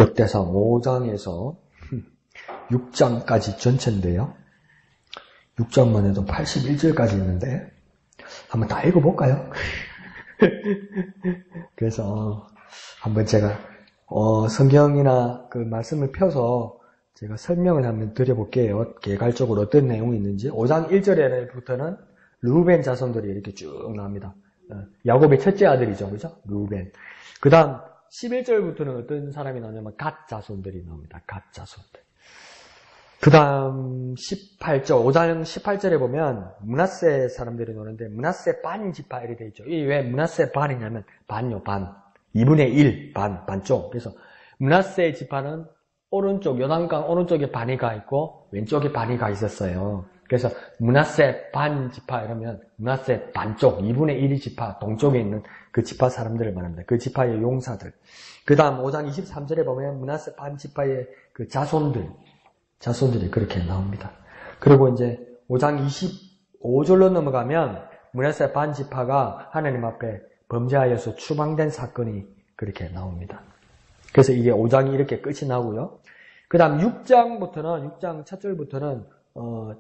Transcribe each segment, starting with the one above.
역대상 5장에서 6장까지 전체인데요. 6장만 해도 81절까지 있는데 한번 다 읽어볼까요? 그래서 한번 제가 성경이나 그 말씀을 펴서 제가 설명을 한번 드려볼게요. 개괄적으로 어떤 내용이 있는지. 5장 1절에부터는 르우벤 자손들이 이렇게 쭉 나옵니다. 야곱의 첫째 아들이죠. 그죠? 르우벤. 그 다음 11절부터는 어떤 사람이 나오냐면 갓 자손들이 나옵니다. 갓 자손들. 그 다음 18절, 5장 18절에 보면 므낫세 사람들이 나오는데 므낫세 반 지파 이렇게 되어 있죠. 이 왜 므낫세 반이냐면 반요, 반. 2분의 1, 반쪽. 그래서 므낫세 지파는 오른쪽, 요단강 오른쪽에 반이 가 있고 왼쪽에 반이 가 있었어요. 그래서 므낫세 반 지파 이러면 므낫세 반쪽, 2분의 1이 지파, 동쪽에 있는 그 지파 사람들을 말합니다. 그 지파의 용사들. 그 다음 5장 23절에 보면 므낫세 반 지파의 그 자손들이 그렇게 나옵니다. 그리고 이제 5장 25절로 넘어가면 므낫세 반 지파가 하나님 앞에 범죄하여서 추방된 사건이 그렇게 나옵니다. 그래서 이게 5장이 이렇게 끝이 나고요. 그 다음 6장 첫 절부터는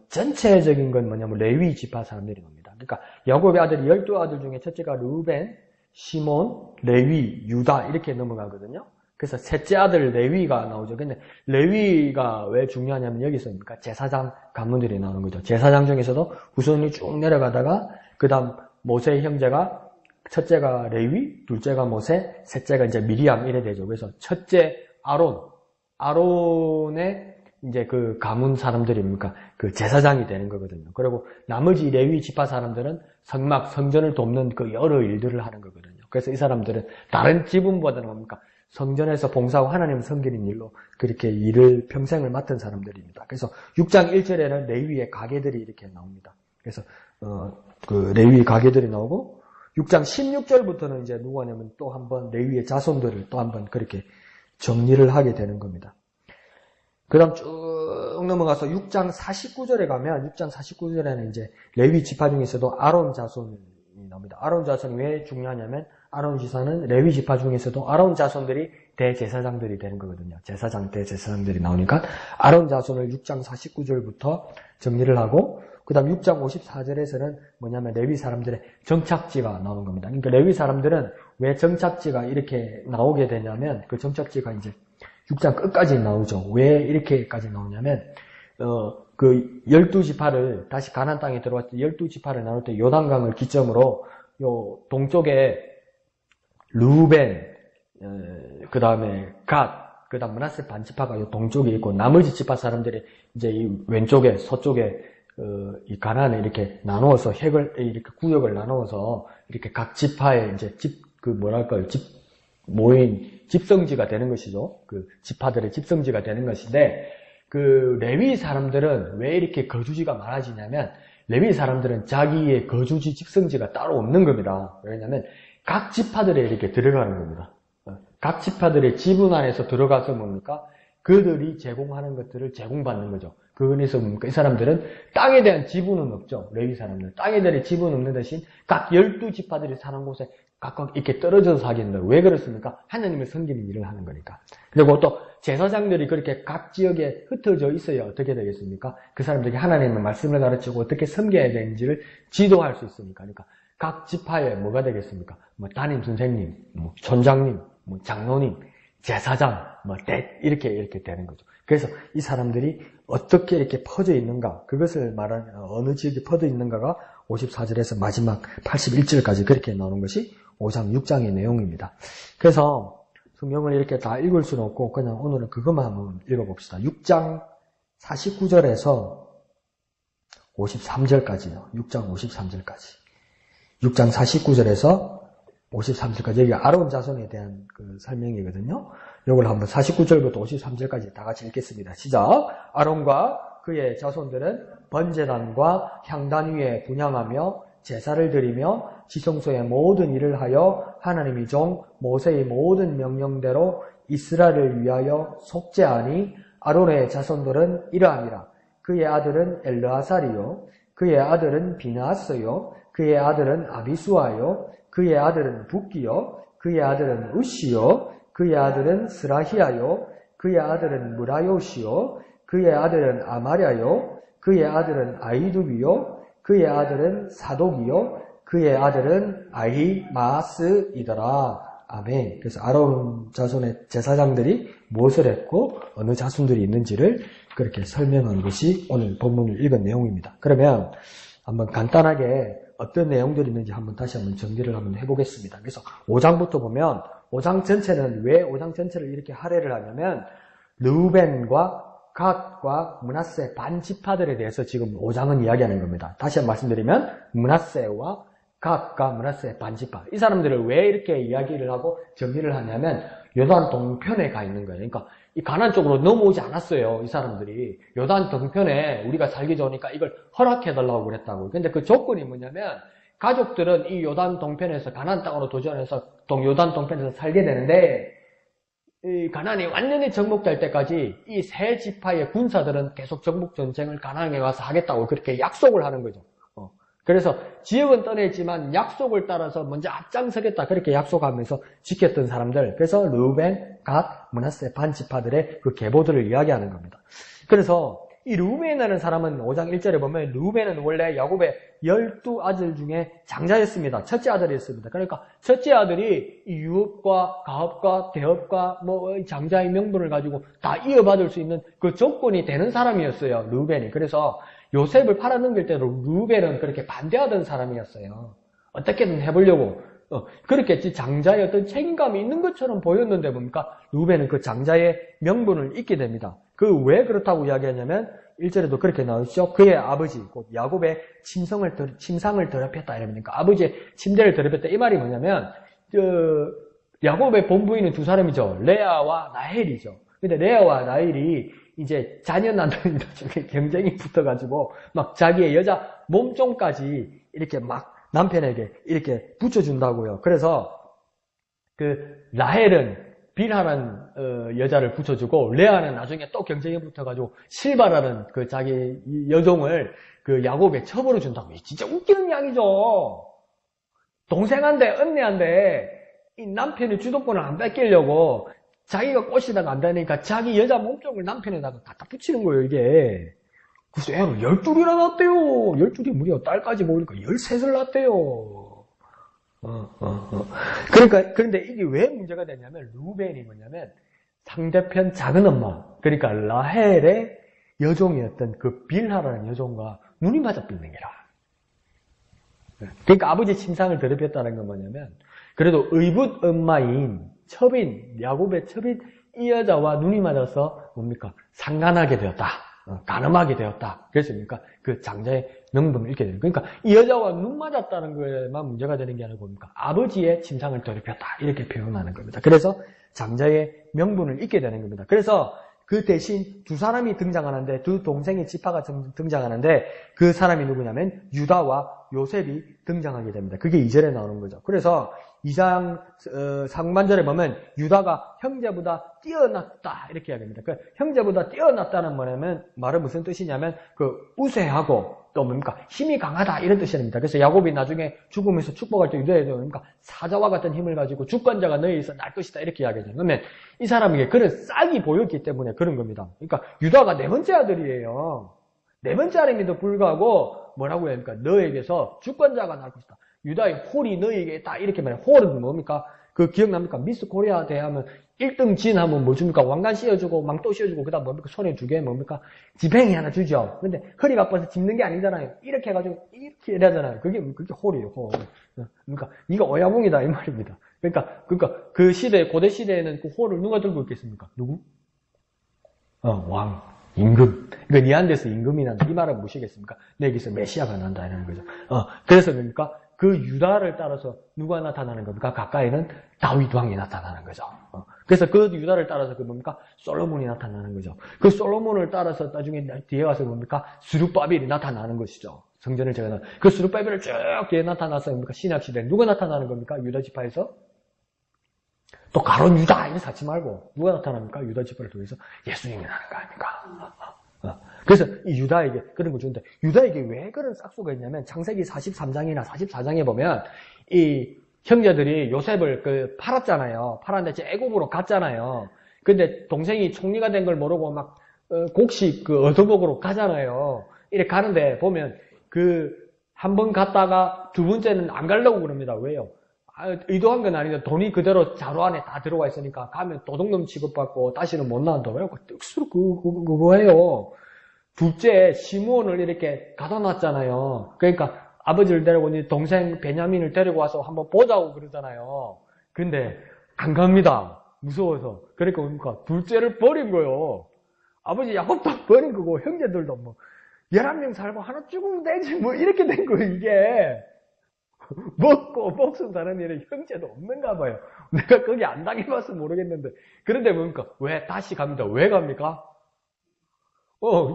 전체적인 건 뭐냐면 레위 지파 사람들이 나옵니다. 그러니까 야곱의 아들 12아들 중에 첫째가 르우벤, 시몬, 레위, 유다 이렇게 넘어가거든요. 그래서 셋째 아들 레위가 나오죠. 근데 레위가 왜 중요하냐면 여기서 제사장 가문들이 나오는 거죠. 제사장 중에서도 후손이 쭉 내려가다가 그 다음 모세의 형제가 첫째가 레위, 둘째가 모세, 셋째가 이제 미리암 이래 되죠. 그래서 첫째 아론의 이제 그 가문 사람들입니까? 그 제사장이 되는 거거든요. 그리고 나머지 레위 지파 사람들은 성전을 돕는 그 여러 일들을 하는 거거든요. 그래서 이 사람들은 다른 지분보다는 뭡니까? 성전에서 봉사하고 하나님 섬기는 일로 그렇게 일을 평생을 맡은 사람들입니다. 그래서 6장 1절에는 레위의 가게들이 이렇게 나옵니다. 그래서 그 레위 가게들이 나오고 6장 16절부터는 이제 누가 하냐면 또 한번 레위의 자손들을 또 한번 그렇게 정리를 하게 되는 겁니다. 그 다음 쭉 넘어가서 6장 49절에 가면 6장 49절에는 이제 레위 지파 중에서도 아론 자손이 나옵니다. 아론 자손이 왜 중요하냐면 아론 지사는 레위 지파 중에서도 아론 자손들이 대제사장들이 되는 거거든요. 대제사장들이 나오니까 아론 자손을 6장 49절부터 정리를 하고 그 다음 6장 54절에서는 뭐냐면 레위 사람들의 정착지가 나오는 겁니다. 그러니까 레위 사람들은 왜 정착지가 이렇게 나오게 되냐면 그 정착지가 이제 6장 끝까지 나오죠. 왜 이렇게까지 나오냐면 그 12지파를 다시 가나안 땅에 들어왔을 때 12지파를 나눌 때 요단강을 기점으로 요 동쪽에 르우벤 그 다음에 갓, 그 다음 므낫세 반지파가 요 동쪽에 있고 나머지 지파 사람들이 이제 이 왼쪽에 서쪽에 이 가나안에 이렇게 나누어서 이렇게 구역을 나누어서 이렇게 각 지파의 이제 모인 집성지가 되는 것이죠. 그 지파들의 집성지가 되는 것인데 그 레위 사람들은 왜 이렇게 거주지가 많아지냐면 레위 사람들은 자기의 거주지 집성지가 따로 없는 겁니다. 왜냐하면 각 지파들에 이렇게 들어가는 겁니다. 각 지파들의 지분 안에서 들어가서 뭡니까? 그들이 제공하는 것들을 제공받는 거죠. 그 안에서 뭡니까? 이 사람들은 땅에 대한 지분은 없죠. 레위 사람들은. 땅에 대한 지분은 없는 대신 각 12지파들이 사는 곳에 각각 이렇게 떨어져서 살게 된다. 왜 그렇습니까? 하나님을 섬기는 일을 하는 거니까. 그리고 또 제사장들이 그렇게 각 지역에 흩어져 있어야 어떻게 되겠습니까? 그 사람들이 하나님의 말씀을 가르치고 어떻게 섬겨야 되는지를 지도할 수 있으니까. 그러니까 각 지파에 뭐가 되겠습니까? 담임 선생님, 촌장님, 장로님, 제사장, 이렇게 되는 거죠. 그래서 이 사람들이 어떻게 이렇게 퍼져 있는가, 그것을 말하는, 어느 지역에 퍼져 있는가가 54절에서 마지막 81절까지 그렇게 나오는 것이 5장, 6장의 내용입니다. 그래서 성경을 이렇게 다 읽을 수는 없고, 그냥 오늘은 그것만 한번 읽어봅시다. 6장 49절에서 53절까지요. 6장 53절까지. 6장 49절에서 53절까지 여기 아론 자손에 대한 그 설명이거든요. 이걸 한번 49절부터 53절까지 다 같이 읽겠습니다. 시작. 아론과 그의 자손들은 번제단과 향단 위에 분향하며 제사를 드리며 지성소의 모든 일을 하여 하나님의 종 모세의 모든 명령대로 이스라엘을 위하여 속죄하니 아론의 자손들은 이러하니라. 그의 아들은 엘르아살이요 그의 아들은 비나스요 그의 아들은 아비수아요 그의 아들은 붓기요 그의 아들은 우시요 그의 아들은 스라히아요 그의 아들은 무라요시요, 그의 아들은 아마랴요, 그의 아들은 아이두비요, 그의 아들은 사독이요, 그의 아들은 아히마스이더라. 아멘. 그래서 아론 자손의 제사장들이 무엇을 했고 어느 자손들이 있는지를 그렇게 설명한 것이 오늘 본문을 읽은 내용입니다. 그러면 한번 간단하게 어떤 내용들이 있는지 다시 한번 정리를 한번 해보겠습니다. 그래서 5장부터 보면 5장 전체는 왜 5장 전체를 이렇게 할애를 하냐면 르우벤과 갓과 므낫세 반지파들에 대해서 지금 5장은 이야기하는 겁니다. 다시 한번 말씀드리면 므낫세와 갓과 므낫세 반지파, 이 사람들을 왜 이렇게 이야기를 하고 정리를 하냐면 요단 동편에 가 있는 거예요. 그러니까 이 가나안 쪽으로 넘어오지 않았어요. 이 사람들이 요단 동편에 우리가 살기 좋으니까 이걸 허락해달라고 그랬다고. 근데 그 조건이 뭐냐면 가족들은 이 요단 동편에서 가나안 땅으로 도전해서 요단 동편에서 살게 되는데 이 가나안이 완전히 정복될 때까지 이 세 지파의 군사들은 계속 정복 전쟁을 가나안에 와서 하겠다고 그렇게 약속을 하는 거죠. 그래서 지역은 떠냈지만 약속을 따라서 먼저 앞장서겠다 그렇게 약속하면서 지켰던 사람들, 그래서 르우벤, 갓, 므낫세 반지파들의 그 계보들을 이야기하는 겁니다. 그래서 이 르우벤이라는 사람은 5장 1절에 보면 르우벤은 원래 야곱의 12아들 중에 장자였습니다. 첫째 아들이었습니다. 그러니까 첫째 아들이 이 유업과 가업과 대업과 장자의 명분을 가지고 다 이어받을 수 있는 그 조건이 되는 사람이었어요. 르우벤이. 그래서 요셉을 팔아넘길 때도 르우벤은 그렇게 반대하던 사람이었어요. 어떻게든 해보려고. 그렇게 장자의 어떤 책임감이 있는 것처럼 보였는데 뭡니까? 르우벤은 그 장자의 명분을 잊게 됩니다. 그 왜 그렇다고 이야기하냐면 1절에도 그렇게 나오시죠. 그의 아버지, 곧 야곱의 침상을 더럽혔다 이러니까 아버지의 침대를 더럽혔다. 이 말이 뭐냐면 야곱의 본부인은 두 사람이죠. 레아와 라헬이죠. 근데 레아와 라헬이 이제 자녀 난다는 중에 경쟁이 붙어가지고 막 자기의 여자 몸종까지 이렇게 막 남편에게 이렇게 붙여준다고요. 그래서 그 라헬은 빌하라는 여자를 붙여주고 레아는 나중에 또 경쟁이 붙어가지고 실바라는 그 자기 여종을 그 야곱에 처벌해 준다고. 진짜 웃기는 양이죠. 동생한테 언니한테 이 남편의 주도권을 안 뺏기려고 자기가 꼬시다가 안 되니까 자기 여자 몸종을 남편에다가 갖다 붙이는 거예요, 이게. 그래서 애를 12이나 낳았대요. 12이 무려 딸까지 모으니까 13을 낳았대요. 그런데 이게 왜 문제가 되냐면, 루벤이 뭐냐면, 상대편 작은 엄마, 그러니까 라헬의 여종이었던 그 빌하라는 여종과 눈이 맞아 삐는 게라. 그러니까 아버지 침상을 더럽혔다는 건 뭐냐면, 그래도 의붓 엄마인 첩인, 야곱의 첩인 이 여자와 눈이 맞아서 뭡니까? 상간하게 되었다. 간음하게 되었다. 그래서 뭡니까? 그 장자의 명분을 잃게 되는. 그러니까 이 여자와 눈 맞았다는 거에만 문제가 되는 게 아니고 뭡니까? 아버지의 침상을 더럽혔다. 이렇게 표현하는 겁니다. 그래서 장자의 명분을 잃게 되는 겁니다. 그래서 그 대신 두 사람이 등장하는데, 두 동생의 지파가 등장하는데, 그 사람이 누구냐면 유다와 요셉이 등장하게 됩니다. 그게 2절에 나오는 거죠. 그래서 2장 상반절에 보면 유다가 형제보다 뛰어났다 이렇게 이야기합니다. 그 형제보다 뛰어났다는 말은 무슨 뜻이냐면 그 우세하고 또 뭡니까? 힘이 강하다 이런 뜻입니다. 그래서 야곱이 나중에 죽으면서 축복할 때 유다에 뭡니까? 사자와 같은 힘을 가지고 주권자가 너희에서 날 것이다 이렇게 이야기하죠. 그러면 이 사람에게 그런 싹이 보였기 때문에 그런 겁니다. 그러니까 유다가 네 번째 아들이에요. 네 번째 아들임에도 불구하고 뭐라고 해야 합니까? 너에게서 주권자가 날 것이다. 유다의 홀이 너에게 있다. 이렇게 말해요. 홀은 뭡니까? 그 기억납니까? 미스 코리아 대하면 1등 진 하면 뭐 줍니까? 왕관 씌워주고 망토 씌워주고 그다음 뭡니까? 손에 두 개 뭡니까? 지팽이 하나 주죠. 근데 허리가 아파서 짚는 게 아니잖아요. 이렇게 해가지고 이렇게 이러잖아요. 그게 홀이에요. 홀. 그러니까 이거 어야봉이다 이 말입니다. 그러니까 그 시대 고대 시대에는 그 홀을 누가 들고 있겠습니까? 누구? 왕. 임금. 그러니까 니한테서 임금이 난다. 이 말은 무엇이겠습니까? 내게서 메시아가 난다 이런 거죠. 그래서 뭡니까? 그 유다를 따라서 누가 나타나는 겁니까? 가까이는 다윗 왕이 나타나는 거죠. 그래서 그 유다를 따라서 그 뭡니까? 솔로몬이 나타나는 거죠. 그 솔로몬을 따라서 나중에 뒤에 가서 뭡니까? 스룹바벨이 나타나는 것이죠. 성전을 제가 그 스룹바벨을 쭉 뒤에 나타나서 뭡니까? 신약 시대에 누가 나타나는 겁니까? 유다 지파에서 또 가론 유다 이렇게 사지 말고 누가 나타납니까? 유다 지파를 통해서 예수님이 나는 거 아닙니까? 그래서 이 유다에게 그런 거 주는데 유다에게 왜 그런 싹수가 있냐면 창세기 43장이나 44장에 보면 이 형제들이 요셉을 팔았잖아요. 팔았는데 이제 애굽으로 갔잖아요. 근데 동생이 총리가 된 걸 모르고 막 곡식 그 얻어먹으러 가잖아요. 이렇게 가는데 보면 한 번 갔다가 두 번째는 안 가려고 그럽니다. 왜요? 의도한 건 아닌데 돈이 그대로 자루 안에 다 들어와 있으니까 가면 도둑놈 취급받고 다시는 못 나온다고 해요. 뜻으로 그거예요. 둘째 시므온을 이렇게 가둬 놨잖아요. 그러니까 아버지를 데리고 동생 베냐민을 데리고 와서 한번 보자고 그러잖아요. 근데 안 갑니다. 무서워서. 그러니까 둘째를 버린 거예요. 아버지 야곱도 버린 거고 형제들도 뭐 11명 살고 하나 죽으면 되지 뭐 이렇게 된 거예요. 이게 먹고 목숨 사는 일에 형제도 없는가 봐요. 내가 거기 안 당해봐서 모르겠는데. 그런데 뭡니까? 왜 다시 갑니다. 왜 갑니까?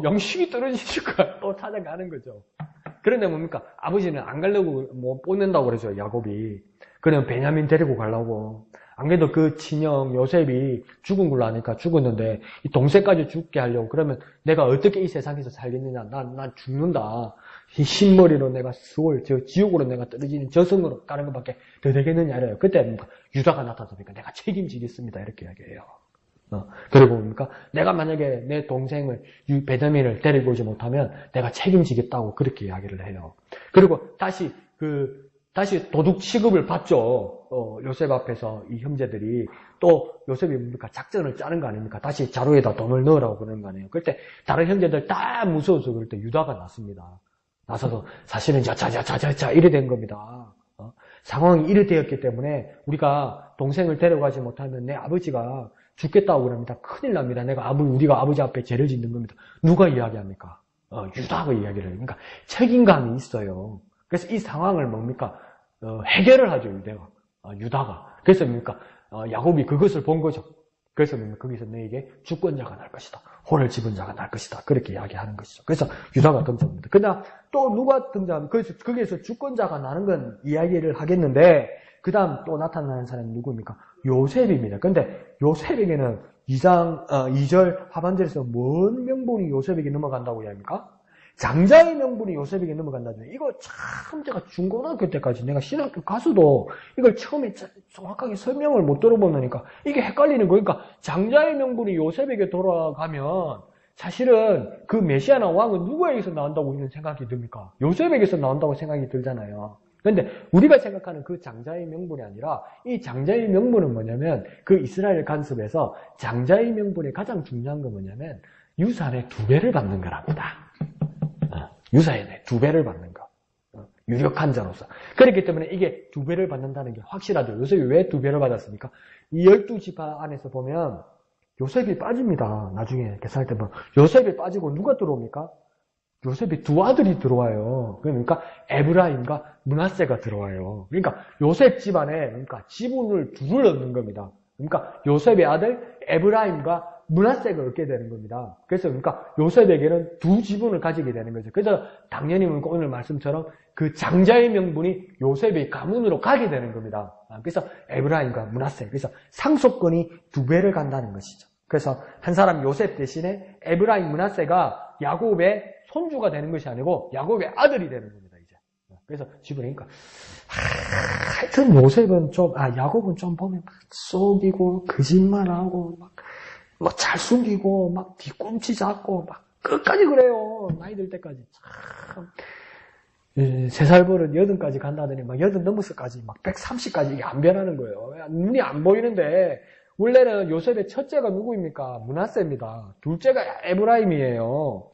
영식이 떨어지니까 또 찾아가는 거죠. 그런데 뭡니까? 아버지는 안 가려고 뭐 뽀는다고 그러죠. 야곱이. 그냥 베냐민 데리고 가려고. 안 그래도 그 친형 요셉이 죽은 걸로 아니까 죽었는데 이 동생까지 죽게 하려고. 그러면 내가 어떻게 이 세상에서 살겠느냐. 난 죽는다. 이 흰머리로 내가 지옥으로 내가 떨어지는 저승으로 가는 것밖에 더 되겠느냐 이래요. 그때 뭡니까? 유다가 나타나니까 내가 책임지겠습니다. 이렇게 이야기해요. 그리고 뭡니까? 내가 만약에 내 동생을 베냐민을 데리고 오지 못하면 내가 책임지겠다고 그렇게 이야기를 해요. 그리고 다시 도둑 취급을 받죠. 요셉 앞에서 이 형제들이. 또 요셉이 뭡니까? 작전을 짜는 거 아닙니까? 다시 자루에다 돈을 넣으라고 그러는 거 아니에요. 그때 다른 형제들 다 무서워서 그럴 때 유다가 났습니다. 나서서 사실은 자자자자자 이래 된 겁니다. 상황이 이래 되었기 때문에 우리가 동생을 데려가지 못하면 내 아버지가 죽겠다고 그럽니다. 큰일 납니다. 우리가 아버지 앞에 죄를 짓는 겁니다. 누가 이야기합니까? 유다가 이야기를 해요. 그러니까 책임감이 있어요. 그래서 이 상황을 뭡니까? 해결을 하죠, 유다가. 그래서 뭡니까? 야곱이 그것을 본 거죠. 그래서 뭡니까? 거기서 너에게 주권자가 날 것이다. 호를 집은 자가 날 것이다. 그렇게 이야기하는 것이죠. 그래서 유다가 등장합니다. 그다음 또 누가 등장하면 거기에서 주권자가 나는 건 이야기를 하겠는데 그다음 또 나타나는 사람이 누구입니까? 요셉입니다. 근데 요셉에게는 2절 하반절에서 뭔 명분이 요셉에게 넘어간다고 이야기합니까? 장자의 명분이 요셉에게 넘어간다죠. 이거 참 제가 중고등학교 때까지 내가 신학교 가서도 이걸 처음에 정확하게 설명을 못 들어보니까 이게 헷갈리는 거니까 장자의 명분이 요셉에게 돌아가면 사실은 그 메시아나 왕은 누구에게서 나온다고 이런 생각이 듭니까? 요셉에게서 나온다고 생각이 들잖아요. 그런데 우리가 생각하는 그 장자의 명분이 아니라 이 장자의 명분은 뭐냐면 그 이스라엘 간섭에서 장자의 명분의 가장 중요한 건 뭐냐면 유산의 2배를 받는 거랍니다. 유산의 2배를 받는 거. 유력한 자로서. 그렇기 때문에 이게 2배를 받는다는 게 확실하죠. 요셉이 왜 2배를 받았습니까? 이 12지파 안에서 보면 요셉이 빠집니다. 나중에 계산할 때 보면 요셉이 빠지고 누가 들어옵니까? 요셉이 2 아들이 들어와요. 그러니까 에브라임과 므낫세가 들어와요. 그러니까 요셉 집안에 지분을 2를 얻는 겁니다. 그러니까 요셉의 아들 에브라임과 므낫세가 얻게 되는 겁니다. 그래서 요셉에게는 2 지분을 가지게 되는 거죠. 그래서 당연히 오늘 말씀처럼 그 장자의 명분이 요셉의 가문으로 가게 되는 겁니다. 그래서 에브라임과 므낫세. 그래서 상속권이 2배를 간다는 것이죠. 그래서 한 사람 요셉 대신에 에브라임, 므낫세가 야곱의 손주가 되는 것이 아니고 야곱의 아들이 되는 겁니다. 이제. 그래서 집으니까 하여튼 요셉은 야곱은 좀 보면 막 속이고 거짓말하고 막 잘 숨기고 막 뒤꿈치 잡고 막 끝까지 그래요. 나이 들 때까지 참 3살 버릇 80까지 간다더니 막 80 넘어서까지 막 130까지 이게 안 변하는 거예요. 눈이 안 보이는데 원래는 요셉의 첫째가 누구입니까? 므낫세입니다. 둘째가 에브라임이에요.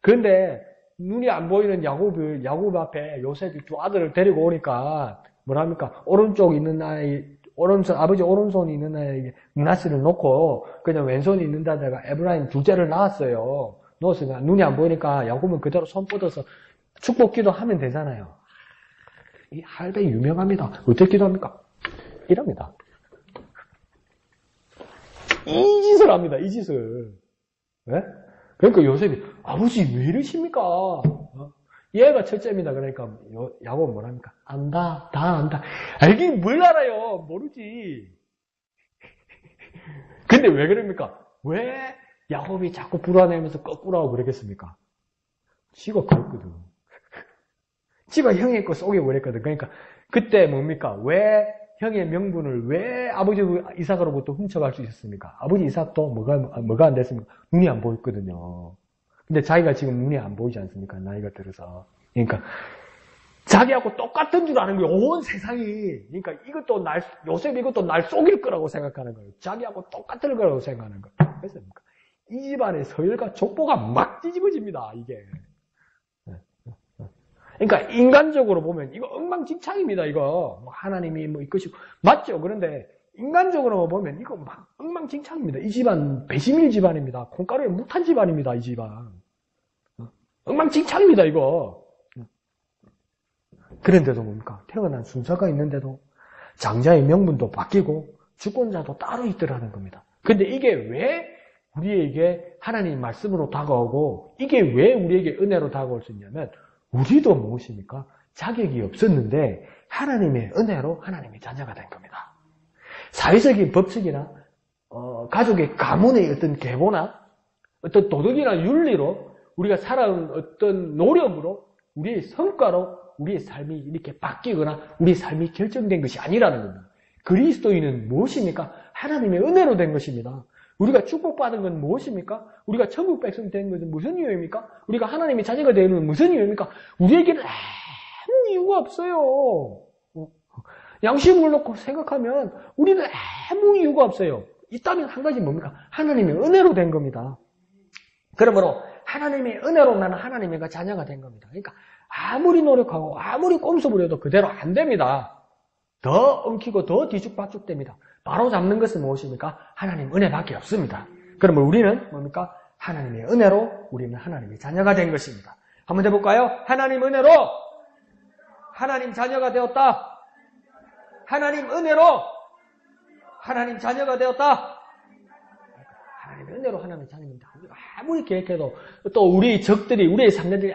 그런데 눈이 안 보이는 야곱 앞에 요셉이 2 아들을 데리고 오니까 뭐랍니까? 오른쪽 있는 아이 아버지 오른손이 있는 아이에게 므낫세를 놓고 그냥 왼손이 있는 데다가 에브라임 둘째를 낳았어요. 넣었으니까 눈이 안 보이니까 야곱은 그대로 손 뻗어서 축복 기도하면 되잖아요. 이 할배 유명합니다. 어떻게 기도합니까? 이럽니다. 이 짓을 합니다. 이 짓을. 네? 그러니까 요셉이 아버지 왜 이러십니까? 얘가 첫째입니다. 그러니까 야곱은 뭐랍니까? 안다. 다 안다. 알긴 뭘 알아요. 모르지. 근데 왜 그럽니까? 왜 야곱이 자꾸 불안해하면서 거꾸로 하고 그러겠습니까? 지가 그랬거든. 지가 형의 거 속여버렸거든. 그러니까 그때 뭡니까? 왜 형의 명분을 왜 아버지 이삭으로부터 훔쳐갈 수 있었습니까? 아버지 이삭도 뭐가 안 됐습니까? 눈이 안 보였거든요. 근데 자기가 지금 눈이 안 보이지 않습니까? 나이가 들어서. 그러니까 자기하고 똑같은 줄 아는 거예요. 온 세상이. 그러니까 요셉 이것도 날 속일 거라고 생각하는 거예요. 자기하고 똑같을 거라고 생각하는 거예요. 그렇습니까? 이 집안의 서열과 족보가 막 뒤집어집니다, 이게. 그러니까 인간적으로 보면 이거 엉망진창입니다, 이거. 뭐 하나님이 뭐 이것이고. 맞죠? 그런데 인간적으로 보면 이거 막 엉망진창입니다. 이 집안 배심일 집안입니다. 콩가루에 묵한 집안입니다, 이 집안. 엉망진창입니다, 이거. 그런데도 뭡니까? 태어난 순서가 있는데도 장자의 명분도 바뀌고 주권자도 따로 있더라는 겁니다. 근데 이게 왜 우리에게 하나님 말씀으로 다가오고 이게 왜 우리에게 은혜로 다가올 수 있냐면 우리도 무엇입니까? 자격이 없었는데 하나님의 은혜로 하나님의 자녀가 된 겁니다. 사회적인 법칙이나 가족의 가문의 어떤 계보나 어떤 도덕이나 윤리로 우리가 살아온 어떤 노력으로 우리의 성과로 우리의 삶이 이렇게 바뀌거나 우리의 삶이 결정된 것이 아니라는 겁니다. 그리스도인은 무엇입니까? 하나님의 은혜로 된 것입니다. 우리가 축복받은 건 무엇입니까? 우리가 천국 백성 된 것은 무슨 이유입니까? 우리가 하나님의 자녀가 되는 것은 무슨 이유입니까? 우리에게는 아무 이유가 없어요. 양심을 놓고 생각하면 우리는 아무 이유가 없어요. 있다면 한 가지 뭡니까? 하나님의 은혜로 된 겁니다. 그러므로 하나님의 은혜로 나는 하나님의 자녀가 된 겁니다. 그러니까 아무리 노력하고 아무리 꼼수 부려도 그대로 안 됩니다. 더 엉키고 더 뒤죽박죽 됩니다. 바로 잡는 것은 무엇입니까? 하나님 은혜밖에 없습니다. 그러면 우리는 뭡니까? 하나님의 은혜로 우리는 하나님의 자녀가 된 것입니다. 한번 해볼까요? 하나님 은혜로 하나님 자녀가 되었다. 하나님 은혜로 하나님 자녀가 되었다. 하나님의 은혜로 하나님의 자녀입니다. 아무리 계획해도 또 우리 적들이 우리의 상대들이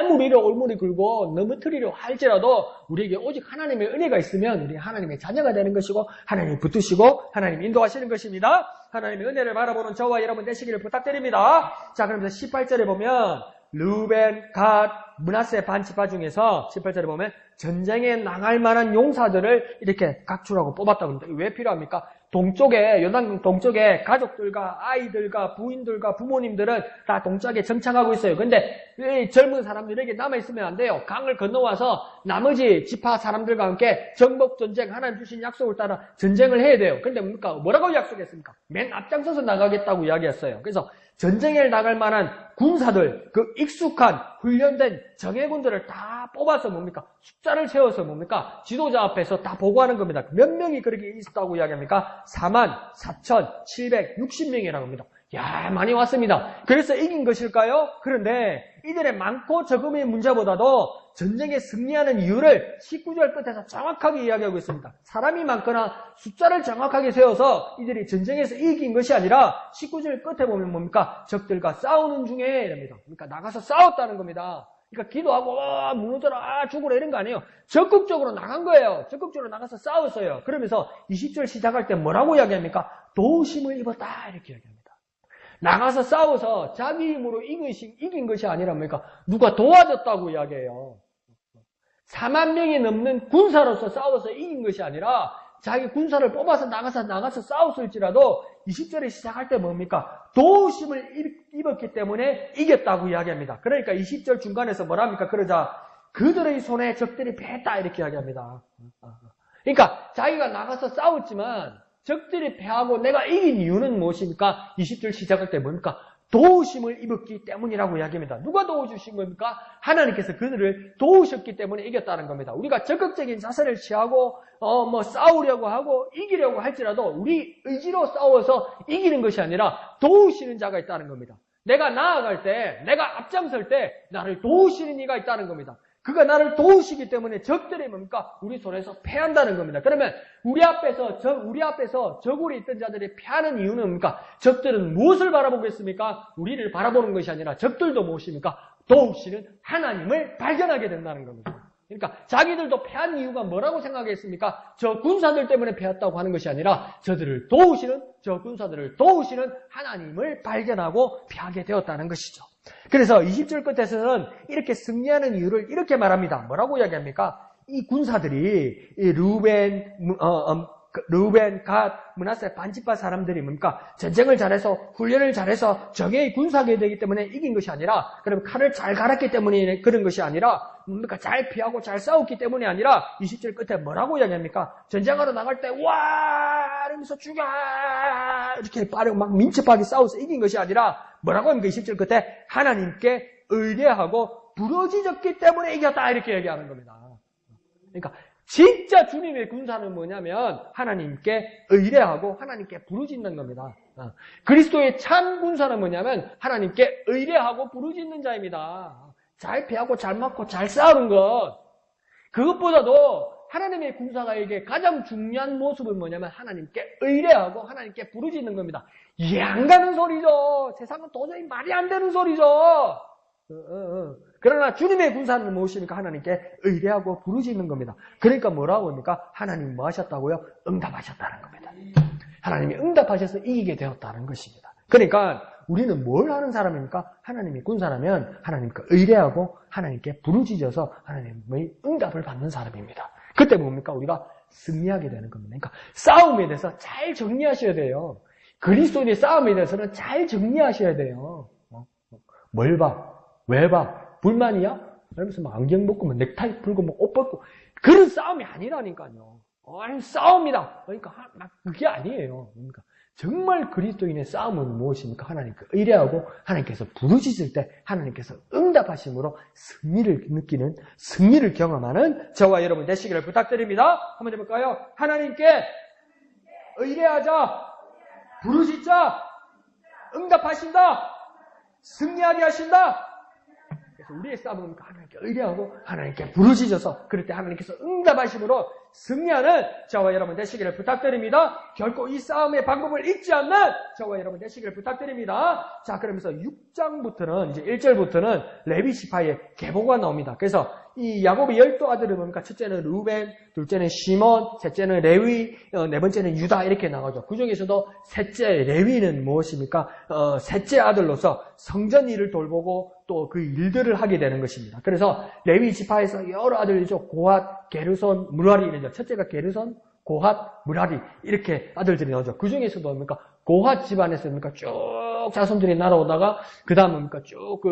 아무리 올무리 굴고 넘어뜨리려 할지라도 우리에게 오직 하나님의 은혜가 있으면 우리 하나님의 자녀가 되는 것이고 하나님이 붙드시고 하나님 인도하시는 것입니다. 하나님의 은혜를 바라보는 저와 여러분 되시기를 부탁드립니다. 자, 그러면서 18절에 보면 르우벤, 갓, 므낫세 반지파 중에서 18절에 보면 전쟁에 나갈 만한 용사들을 이렇게 각출하고 뽑았다고 합니다. 왜 필요합니까? 동쪽에, 요단강 동쪽에 가족들과 아이들과 부인들과 부모님들은 다 동쪽에 정착하고 있어요. 근데 이 젊은 사람들에게 남아있으면 안 돼요. 강을 건너와서 나머지 지파 사람들과 함께 정복전쟁, 하나님 주신 약속을 따라 전쟁을 해야 돼요. 근데 뭡니까? 뭐라고 약속했습니까? 맨 앞장서서 나가겠다고 이야기했어요. 그래서 전쟁에 나갈 만한 군사들, 그 익숙한 훈련된 정예군들을 다 뽑아서 뭡니까? 숫자를 세워서 뭡니까? 지도자 앞에서 다 보고하는 겁니다. 몇 명이 그렇게 있었다고 이야기합니까? 44,760명이라고 합니다. 야, 많이 왔습니다. 그래서 이긴 것일까요? 그런데 이들의 많고 적음의 문제보다도 전쟁에 승리하는 이유를 19절 끝에서 정확하게 이야기하고 있습니다. 사람이 많거나 숫자를 정확하게 세워서 이들이 전쟁에서 이긴 것이 아니라 19절 끝에 보면 뭡니까? 적들과 싸우는 중에 이랍니다. 그러니까 나가서 싸웠다는 겁니다. 그러니까 기도하고 무너져라 죽어라 이런 거 아니에요. 적극적으로 나간 거예요. 적극적으로 나가서 싸웠어요. 그러면서 20절 시작할 때 뭐라고 이야기합니까? 도우심을 입었다 이렇게 이야기합니다. 나가서 싸워서 자기 힘으로 이긴 것이 아니라 뭡니까? 누가 도와줬다고 이야기해요. 4만 명이 넘는 군사로서 싸워서 이긴 것이 아니라 자기 군사를 뽑아서 나가서 싸웠을지라도 20절에 시작할 때 뭡니까? 도우심을 입었기 때문에 이겼다고 이야기합니다. 그러니까 20절 중간에서 뭐랍니까? 그러자 그들의 손에 적들이 패했다 이렇게 이야기합니다. 그러니까 자기가 나가서 싸웠지만 적들이 패하고 내가 이긴 이유는 무엇입니까? 20절 시작할 때 뭡니까? 도우심을 입었기 때문이라고 이야기합니다. 누가 도와주신 겁니까? 하나님께서 그들을 도우셨기 때문에 이겼다는 겁니다. 우리가 적극적인 자세를 취하고 싸우려고 하고 이기려고 할지라도 우리 의지로 싸워서 이기는 것이 아니라 도우시는 자가 있다는 겁니다. 내가 나아갈 때, 내가 앞장설 때 나를 도우시는 이가 있다는 겁니다. 그가 나를 도우시기 때문에 적들이 뭡니까? 우리 손에서 패한다는 겁니다. 그러면 우리 앞에서 적울이 있던 자들이 패하는 이유는 뭡니까? 적들은 무엇을 바라보고 있습니까? 우리를 바라보는 것이 아니라 적들도 무엇입니까? 도우시는 하나님을 발견하게 된다는 겁니다. 그러니까 자기들도 패한 이유가 뭐라고 생각했습니까? 저 군사들 때문에 패했다고 하는 것이 아니라 저 군사들을 도우시는 하나님을 발견하고 패하게 되었다는 것이죠. 그래서 20절 끝에서는 이렇게 승리하는 이유를 이렇게 말합니다. 뭐라고 이야기합니까? 이 군사들이 이 르우벤, 갓, 므낫세 반집파 사람들이 뭡니까? 전쟁을 잘해서 훈련을 잘해서 적의 군사가 되기 때문에 이긴 것이 아니라, 그럼 칼을 잘 갈았기 때문에 그런 것이 아니라, 뭡니까? 잘 피하고 잘 싸웠기 때문이 아니라 20절 끝에 뭐라고 이야기합니까? 전쟁하러 나갈 때 와! 이러면서 죽여! 이렇게 빠르고 막 민첩하게 싸워서 이긴 것이 아니라 뭐라고 합니까? 20절 끝에 하나님께 의뢰하고 부러지졌기 때문에 이겼다 이렇게 얘기하는 겁니다. 그러니까 진짜 주님의 군사는 뭐냐면 하나님께 의뢰하고 하나님께 부르짖는 겁니다. 그리스도의 참 군사는 뭐냐면 하나님께 의뢰하고 부르짖는 자입니다. 잘 피하고 잘 맞고 잘 싸우는 것. 그것보다도 하나님의 군사가에게 가장 중요한 모습은 뭐냐면 하나님께 의뢰하고 하나님께 부르짖는 겁니다. 이해 안 가는 소리죠. 세상은 도저히 말이 안 되는 소리죠. 그러나 주님의 군사는 무엇입니까? 하나님께 의뢰하고 부르짖는 겁니다. 그러니까 뭐라고 합니까? 하나님 뭐 하셨다고요? 응답하셨다는 겁니다. 하나님이 응답하셔서 이기게 되었다는 것입니다. 그러니까 우리는 뭘 하는 사람입니까? 하나님의 군사라면 하나님께 의뢰하고 하나님께 부르짖어서 하나님의 응답을 받는 사람입니다. 그때 뭡니까? 우리가 승리하게 되는 겁니다. 그러니까 싸움에 대해서 잘 정리하셔야 돼요. 그리스도인의 싸움에 대해서는 잘 정리하셔야 돼요. 뭘 봐? 왜 봐? 불만이야? 그러면서 막 안경 벗고 막 넥타이 풀고 막 옷 벗고 그런 싸움이 아니라니까요. 아니 싸움이다. 그러니까 그게 아니에요. 그러니까 정말 그리스도인의 싸움은 무엇입니까? 하나님께 의뢰하고 하나님께서 부르짖을 때 하나님께서 응답하심으로 승리를 느끼는, 승리를 경험하는 저와 여러분 되시기를 부탁드립니다. 한번 해볼까요? 하나님께 의뢰하자, 부르짖자, 응답하신다, 승리하게 하신다. 그래서 우리의 싸움은 하나님께 의뢰하고 하나님께 부르짖어서 그럴 때 하나님께서 응답하심으로 승리하는 저와 여러분 되시기를 부탁드립니다. 결코 이 싸움의 방법을 잊지 않는 저와 여러분 되시기를 부탁드립니다. 자, 그러면서 6장부터는 이제 1절부터는 레위 지파의 계보가 나옵니다. 그래서 이 야곱의 12아들은 뭡니까? 첫째는 루벤, 둘째는 시몬, 셋째는 레위, 네 번째는 유다 이렇게 나가죠. 그 중에서도 셋째 레위는 무엇입니까? 셋째 아들로서 성전 일을 돌보고 또 그 일들을 하게 되는 것입니다. 그래서 레위 지파에서 여러 아들이죠. 고핫, 게르손, 무라리 이러죠. 첫째가 게르손, 고핫, 무라리 이렇게 아들들이 나오죠. 그 중에서도 뭡니까? 고핫 집안에서 뭡니까? 쭉 자손들이 날아오다가 그 다음 뭡니까? 쭉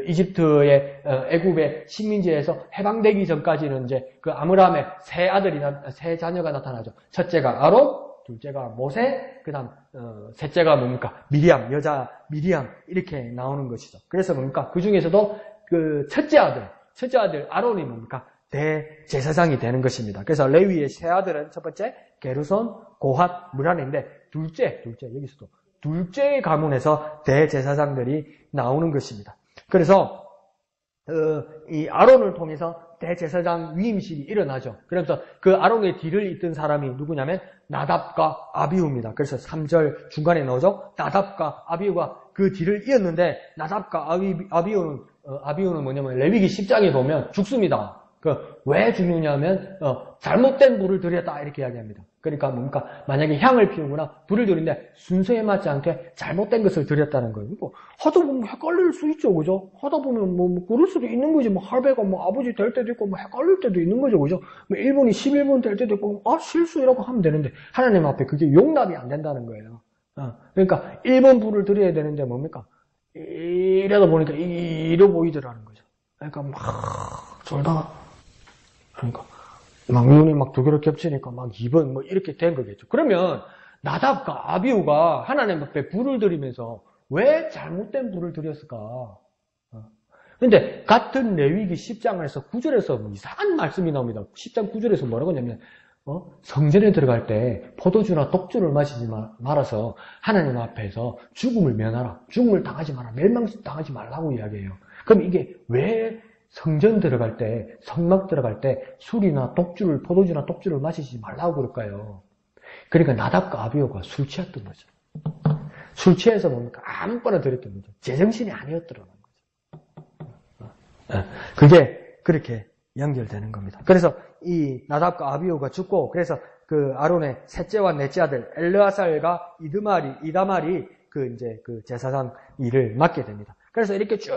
이집트의 애굽의 식민지에서 해방되기 전까지는 이제 그 아므람의 세 자녀가 나타나죠. 첫째가 아론, 둘째가 모세, 그다음 셋째가 뭡니까? 미리암, 여자 미리암 이렇게 나오는 것이죠. 그래서 뭡니까? 그 중에서도 그 첫째 아들 아론이 뭡니까? 대제사장이 되는 것입니다. 그래서 레위의 세 아들은 첫 번째 게르손, 고핫, 무라리인데 둘째 여기서도 둘째 가문에서 대제사장들이 나오는 것입니다. 그래서 이 아론을 통해서 대제사장 위임식이 일어나죠. 그러면서 그 아론의 뒤를 잇던 사람이 누구냐면 나답과 아비후입니다. 그래서 3절 중간에 나오죠. 나답과 아비후가 그 뒤를 이었는데 나답과 아비후는 뭐냐면 레위기 10장에 보면 죽습니다. 왜 죽느냐면 잘못된 불을 들였다 이렇게 이야기합니다. 그러니까 뭡니까? 만약에 향을 피우거나 불을 들이는데 순서에 맞지 않게 잘못된 것을 들였다는 거예요. 하다 보면 헷갈릴 수 있죠, 그죠? 하다 보면 뭐 그럴 수도 있는 거지. 할배가 아버지 될 때도 있고 헷갈릴 때도 있는 거죠, 그죠? 1분이 11분 될 때도 있고 실수라고 하면 되는데 하나님 앞에 그게 용납이 안 된다는 거예요. 그러니까 1번 불을 들여야 되는데 뭡니까? 이러다 보니까 이러 보이더라는 거죠. 그러니까 막 졸다가 그러니까 막 눈이 막 두 개로 겹치니까 막 2번 이렇게 된 거겠죠. 그러면 나답과 아비후가 하나님 앞에 불을 들이면서 왜 잘못된 불을 들였을까? 근데 같은 레위기 10장에서 9절에서 이상한 말씀이 나옵니다. 10장 9절에서 뭐라고 하냐면 성전에 들어갈 때 포도주나 독주를 마시지 말아서 하나님 앞에서 죽음을 면하라. 죽음을 당하지 마라. 멸망당하지 말라고 이야기해요. 그럼 이게 왜 성전 들어갈 때, 성막 들어갈 때 술이나 독주를, 포도주나 독주를 마시지 말라고 그럴까요? 그러니까 나답과 아비후가 술 취했던 거죠. 술 취해서 뭡니까? 아무거나 들였던 거죠. 제정신이 아니었더라는 거죠. 그게 그렇게 연결되는 겁니다. 그래서 이 나답과 아비후가 죽고, 그래서 그 아론의 셋째와 넷째 아들 엘르아살과 이다말이 그 제사장 일을 맡게 됩니다. 그래서 이렇게 쭉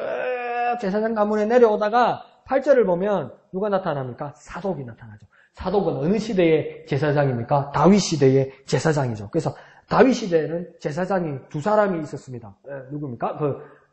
제사장 가문에 내려오다가 8절을 보면 누가 나타납니까? 사독이 나타나죠. 사독은 어느 시대의 제사장입니까? 다윗 시대의 제사장이죠. 그래서 다윗 시대에는 제사장이 두 사람이 있었습니다. 누굽니까?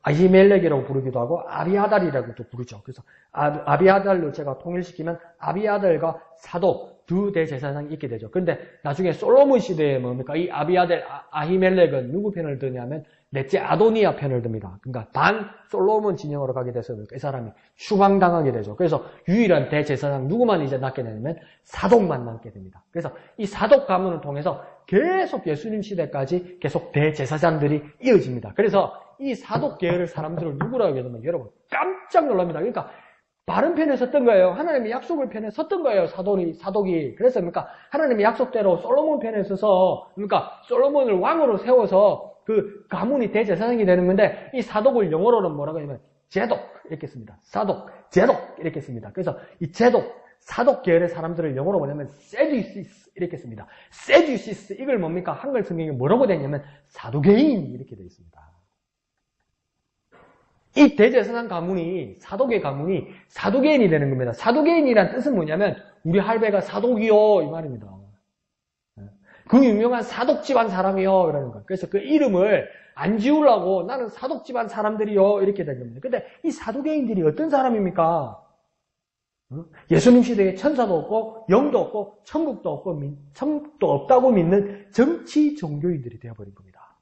아히멜렉이라고 부르기도 하고 아비아달이라고도 부르죠. 그래서 아비아달로 제가 통일시키면 아비아달과 사독 두 대제사장이 있게 되죠. 그런데 나중에 솔로몬 시대에 뭡니까? 이 아비아달 아히멜렉은 누구 편을 드냐면 넷째 아도니아 편을 듭니다. 그러니까 반 솔로몬 진영으로 가게 돼서 이 사람이 추방당하게 되죠. 그래서 유일한 대제사장 누구만 이제 남게 되냐면 사독만 남게 됩니다. 그래서 이 사독 가문을 통해서 계속 예수님 시대까지 계속 대제사장들이 이어집니다. 그래서 이 사독 계열의 사람들을 누구라고 하냐면 여러분 깜짝 놀랍니다. 그러니까 바른 편에 섰던 거예요. 하나님의 약속을 편에 섰던 거예요. 사독이. 그래서 그러니까 하나님의 약속대로 솔로몬 편에 서서 그러니까 솔로몬을 왕으로 세워서 그 가문이 대제사장이 되는 건데 이 사독을 영어로는 뭐라고 하냐면 제독 이렇게 씁니다. 사독, 제독 이렇게 씁니다. 그래서 이 제독, 사독 계열의 사람들을 영어로 뭐냐면 세듀시스 이렇게 씁니다. 세듀시스 이걸 뭡니까? 한글 성경에 뭐라고 되냐면 사두개인 이렇게 되어 있습니다. 이 대제사장 가문이 사독의 가문이 사두개인이 되는 겁니다. 사두개인이란 뜻은 뭐냐면 우리 할배가 사독이요 이 말입니다. 그 유명한 사독 집안 사람이요 이러는 거예요. 그래서 그 이름을 안 지우려고 나는 사독 집안 사람들이요 이렇게 된 겁니다. 근데 이 사두개인들이 어떤 사람입니까? 예수님 시대에 천사도 없고 영도 없고 천국도 없고 천국도 없다고 믿는 정치 종교인들이 되어버린 겁니다.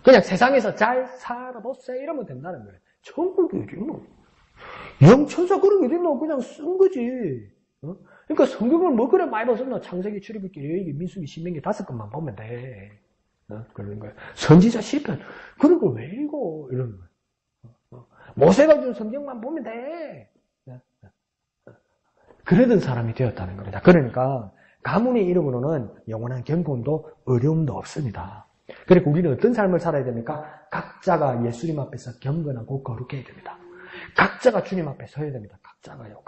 그냥 세상에서 잘 살아보세요 이러면 된다는 거예요. 천국이지 뭐. 영천사 그런 게 어딨노? 그냥 쓴 거지. 그러니까 성경을 뭐 그래 많이 봤었나? 창세기, 출애굽기, 레위기, 민수기, 신명기 5권만 보면 돼. 그러는 거예요. 선지자 시편 그런 걸 왜 읽어? 이러는 거예요. 모세가 준 성경만 보면 돼. 그러던 사람이 되었다는 겁니다. 그러니까 가문의 이름으로는 영원한 경건도 어려움도 없습니다. 그리고 우리는 어떤 삶을 살아야 됩니까? 각자가 예수님 앞에서 경건하고 거룩해야 됩니다. 각자가 주님 앞에 서야 됩니다. 각자가요.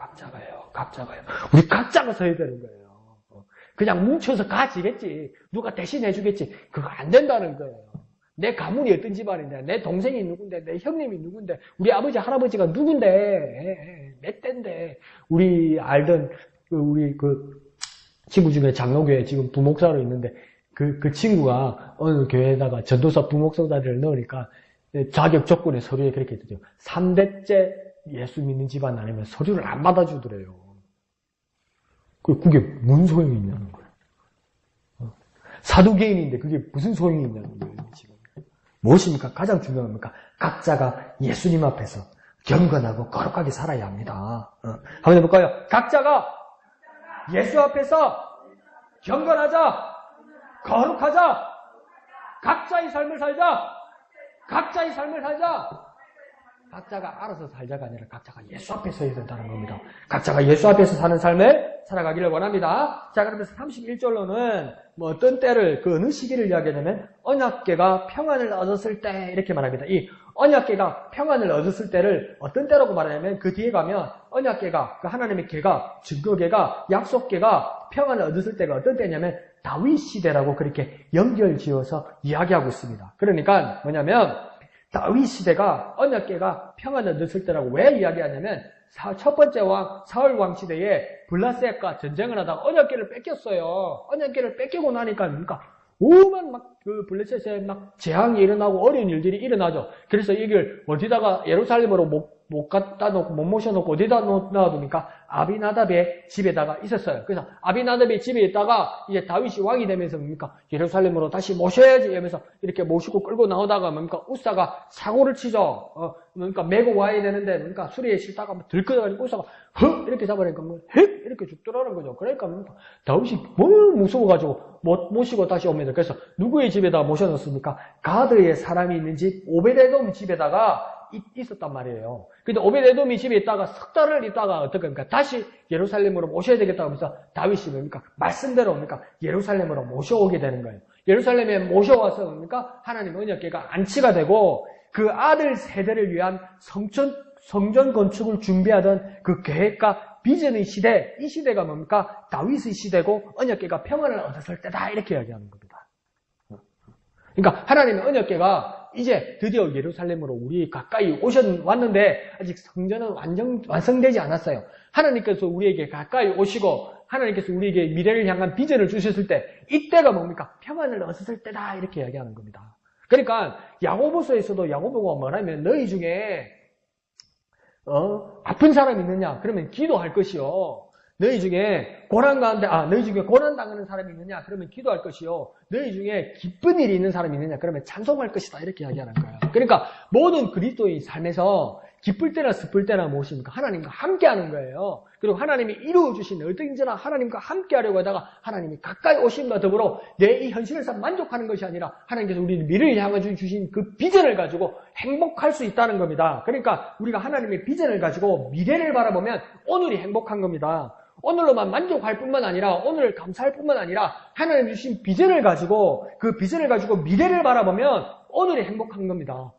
우리 각자가 서야 되는 거예요. 그냥 뭉쳐서 가지겠지. 누가 대신해 주겠지. 그거 안 된다는 거예요. 내 가문이 어떤 집안인데, 내 동생이 누군데, 내 형님이 누군데, 우리 아버지, 할아버지가 누군데, 몇 대인데, 우리 알던, 우리 친구 중에 장로교회 지금 부목사로 있는데, 그 친구가 어느 교회에다가 전도사 부목사 자리를 넣으니까 자격 조건의 서류에 그렇게 되죠. 3대째 예수 믿는 집안 아니면 서류를 안 받아주더래요. 그게 무슨 소용이 있냐는 거예요. 사두개인인데 그게 무슨 소용이 있냐는 거예요. 지금. 무엇입니까? 가장 중요한 겁니까? 각자가 예수님 앞에서 경건하고 거룩하게 살아야 합니다. 한번 해볼까요? 각자가 예수 앞에서 경건하자, 거룩하자, 각자의 삶을 살자. 각자가 알아서 살자가 아니라 각자가 예수 앞에 서야 된다는 겁니다. 각자가 예수 앞에서 사는 삶을 살아가기를 원합니다. 자, 그러면서 31절로는 어떤 때를, 어느 시기를 이야기하냐면 언약궤가 평안을 얻었을 때 이렇게 말합니다. 이 언약궤가 평안을 얻었을 때를 어떤 때라고 말하냐면 그 뒤에 가면 언약궤가, 하나님의 궤가, 증거궤가, 약속궤가 평안을 얻었을 때가 어떤 때냐면 다윗 시대라고 그렇게 연결지어서 이야기하고 있습니다. 그러니까 뭐냐면 다윗 시대가 언약궤가 평안을 얻었을 때라고 왜 이야기하냐면 첫 번째 왕 사울 왕 시대에 블라셋과 전쟁을 하다가 언약궤를 뺏겼어요. 언약궤를 뺏기고 나니까 그러니까 오만 블레셋에 재앙이 일어나고 어려운 일들이 일어나죠. 그래서 이걸 어디다가 예루살렘으로 못 갖다 놓고 못 모셔놓고 어디다 놔둡니까? 아비나답의 집에다가 있었어요. 그래서 아비나답의 집에 있다가 이제 다윗이 왕이 되면서 뭡니까? 예루살렘으로 다시 모셔야지 이러면서 이렇게 모시고 끌고 나오다가 뭡니까? 우사가 사고를 치죠. 그러니까 메고 와야 되는데 그러니까 수리에 싣다가 들끓어가지고 우사가 헉 이렇게 잡아내니까 헥 이렇게 죽더라는 거죠. 그러니까 뭡니까? 다윗이 너무 무서워가지고 못 모시고 다시 옵니다. 그래서 누구의 집에다 모셔놓습니까? 가드의 사람이 있는 집 오베데돔 집에다가 있었단 말이에요. 근데 오베데돔이 집에 있다가 석 달을 있다가 어떻게 합니까? 다시 예루살렘으로 모셔야 되겠다고 하면서 다윗이 뭡니까? 말씀대로 뭡니까? 예루살렘으로 모셔오게 되는 거예요. 예루살렘에 모셔와서 뭡니까? 하나님 언약궤가 안치가 되고 그 아들 세대를 위한 성전 건축을 준비하던 그 계획과 비전의 시대, 이 시대가 뭡니까? 다윗의 시대고 언약궤가 평안을 얻었을 때다 이렇게 이야기하는 겁니다. 그러니까 하나님의 언약궤가 이제 드디어 예루살렘으로 우리 가까이 왔는데 아직 성전은 완성되지 않았어요. 하나님께서 우리에게 가까이 오시고 하나님께서 우리에게 미래를 향한 비전을 주셨을 때 이때가 뭡니까? 평안을 얻었을 때다 이렇게 이야기하는 겁니다. 그러니까 야고보서에서도 야고보가 뭐라면 너희 중에 아픈 사람 있느냐? 그러면 기도할 것이요. 너희 중에 고난 당하는 사람이 있느냐? 그러면 기도할 것이요. 너희 중에 기쁜 일이 있는 사람이 있느냐? 그러면 찬송할 것이다. 이렇게 이야기하는 거예요. 그러니까 모든 그리스도의 삶에서 기쁠 때나 슬플 때나 무엇입니까? 하나님과 함께 하는 거예요. 그리고 하나님이 이루어주신 어떤지나 하나님과 함께 하려고 하다가 하나님이 가까이 오심과 더불어 내 이 현실에서 만족하는 것이 아니라 하나님께서 우리를 미래를 향해 주신 그 비전을 가지고 행복할 수 있다는 겁니다. 그러니까 우리가 하나님의 비전을 가지고 미래를 바라보면 오늘이 행복한 겁니다. 오늘로만 만족할 뿐만 아니라 오늘을 감사할 뿐만 아니라 하나님 주신 비전을 가지고 그 비전을 가지고 미래를 바라보면 오늘이 행복한 겁니다.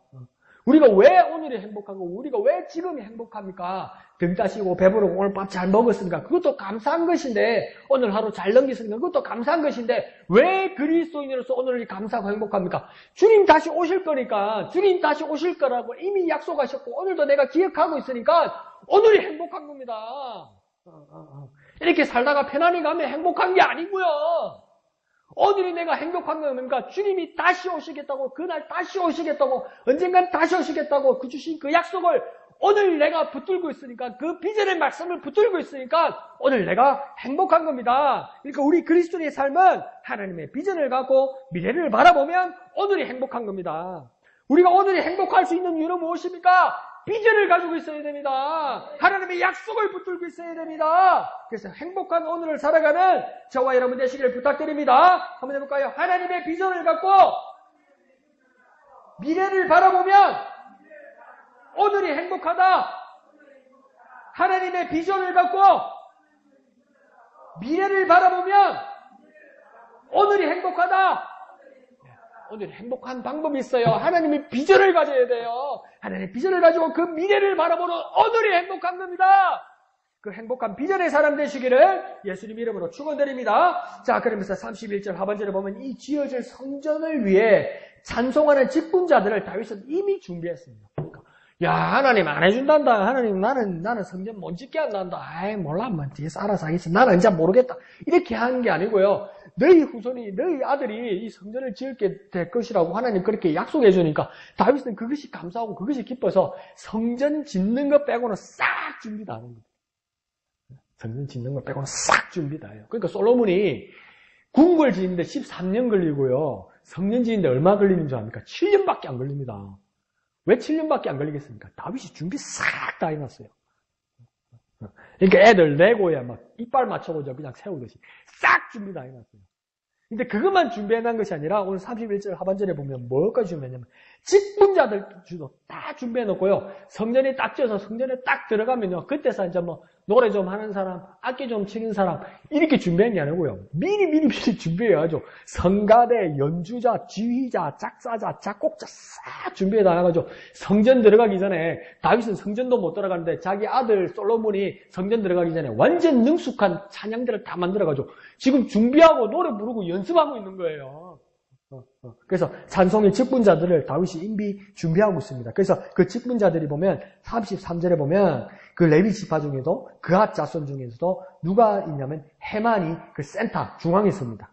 우리가 왜 오늘이 행복하고 우리가 왜 지금이 행복합니까? 등 따시고 배부르고 오늘 밥 잘 먹었으니까 그것도 감사한 것인데 오늘 하루 잘 넘겼으니까 그것도 감사한 것인데 왜 그리스도인으로서 오늘이 감사하고 행복합니까? 주님 다시 오실 거니까 주님 다시 오실 거라고 이미 약속하셨고 오늘도 내가 기억하고 있으니까 오늘이 행복한 겁니다. 이렇게 살다가 편안히 가면 행복한 게 아니고요. 오늘이 내가 행복한 건 뭡니까? 주님이 다시 오시겠다고, 그날 다시 오시겠다고, 언젠간 다시 오시겠다고 그 주신 그 약속을 오늘 내가 붙들고 있으니까, 그 비전의 말씀을 붙들고 있으니까 오늘 내가 행복한 겁니다. 그러니까 우리 그리스도인의 삶은 하나님의 비전을 갖고 미래를 바라보면 오늘이 행복한 겁니다. 우리가 오늘이 행복할 수 있는 이유는 무엇입니까? 비전을 가지고 있어야 됩니다. 하나님의 약속을 붙들고 있어야 됩니다. 그래서 행복한 오늘을 살아가는 저와 여러분 되시기를 부탁드립니다. 한번 해볼까요? 하나님의 비전을 갖고 미래를 바라보면 오늘이 행복하다. 하나님의 비전을 갖고 미래를 바라보면 오늘이 행복하다. 오늘 행복한 방법이 있어요. 하나님의 비전을 가져야 돼요. 하나님의 비전을 가지고 그 미래를 바라보는 오늘이 행복한 겁니다. 그 행복한 비전의 사람 되시기를 예수님 이름으로 축원드립니다. 자, 그러면서 31절 하반절에 보면 이 지어질 성전을 위해 찬송하는 직분자들을 다윗은 이미 준비했습니다. 그러니까, 야, 하나님 안 해준단다. 하나님 나는 성전 못 짓게 한단다. 아이 몰라, 뭐 뒤에서 알아서 하겠어. 나는 이제 모르겠다. 이렇게 하는 게 아니고요. 너희 후손이, 너희 아들이 이 성전을 지을게 될 것이라고 하나님 그렇게 약속해 주니까 다윗은 그것이 감사하고 그것이 기뻐서 성전 짓는 것 빼고는 싹 준비 다 하는 거예요. 성전 짓는 것 빼고는 싹 준비 다 해요. 그러니까 솔로몬이 궁궐 짓는데 13년 걸리고요. 성전 짓는데 얼마 걸리는 줄 압니까? 7년밖에 안 걸립니다. 왜 7년밖에 안 걸리겠습니까? 다윗이 준비 싹 다 해놨어요. 그러니까 애들 레고에 막 이빨 맞춰보자 그냥 세우듯이 싹 준비 다 해놨어요. 근데 그것만 준비해놓은 것이 아니라 오늘 31절 하반절에 보면 뭐까지 준비했냐면 직분자들 주도 다 준비해놓고요. 성전이 딱 지어서 성전에 딱 들어가면요. 그때서 이제 뭐 노래 좀 하는 사람, 악기 좀 치는 사람 이렇게 준비한 게 아니고요. 미리 준비해가지고 성가대, 연주자, 지휘자, 작사자, 작곡자 싹 준비해놔가지고 성전 들어가기 전에 다윗은 성전도 못 들어가는데 자기 아들 솔로몬이 성전 들어가기 전에 완전 능숙한 찬양들을 다 만들어가지고 지금 준비하고 노래 부르고 연습하고 있는 거예요. 그래서 찬송의 직분자들을 다윗이 이미 준비하고 있습니다. 그래서 그 직분자들이 보면 33절에 보면 그 레위 지파 중에도 그앗 자손 중에서도 누가 있냐면 헤만이 그 센터 중앙에 있습니다.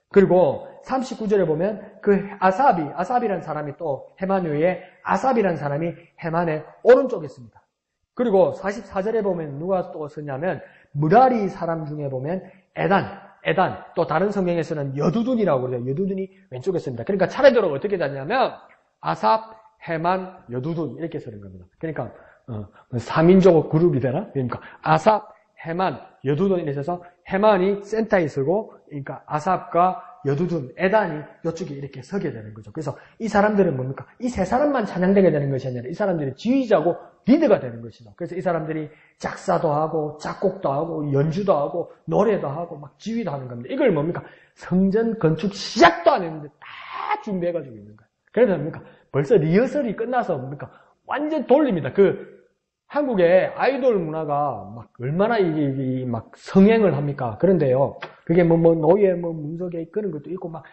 그리고 39절에 보면 그 아삽이라는 사람이 또 헤만 외에 아삽이라는 사람이 헤만의 오른쪽에 있습니다. 그리고 44절에 보면 누가 또 쓰냐면 무라리 사람 중에 보면 에단, 또 다른 성경에서는 여두둔이라고 그러죠. 여두둔이 왼쪽에 씁니다. 그러니까 차례대로 어떻게 되냐면 아삽, 헤만, 여두둔 이렇게 쓰는 겁니다. 그러니까 3인조 그룹이 되나? 그러니까 아삽, 헤만, 여두둔 이렇게 해서 헤만이 센터에 서고 그러니까 아삽과 여두둔, 에단이 이쪽에 이렇게 서게 되는 거죠. 그래서 이 사람들은 뭡니까? 이 세 사람만 찬양되게 되는 것이 아니라 이 사람들이 지휘자고 리더가 되는 것이죠. 그래서 이 사람들이 작사도 하고 작곡도 하고 연주도 하고 노래도 하고 막 지휘도 하는 겁니다. 이걸 뭡니까? 성전 건축 시작도 안 했는데 다 준비해가지고 있는 거예요. 그래서 뭡니까? 벌써 리허설이 끝나서 뭡니까? 완전 돌립니다. 그 한국의 아이돌 문화가 막 얼마나 막 성행을 합니까? 그런데요, 그게 노예, 문석에 그런 것도 있고, 막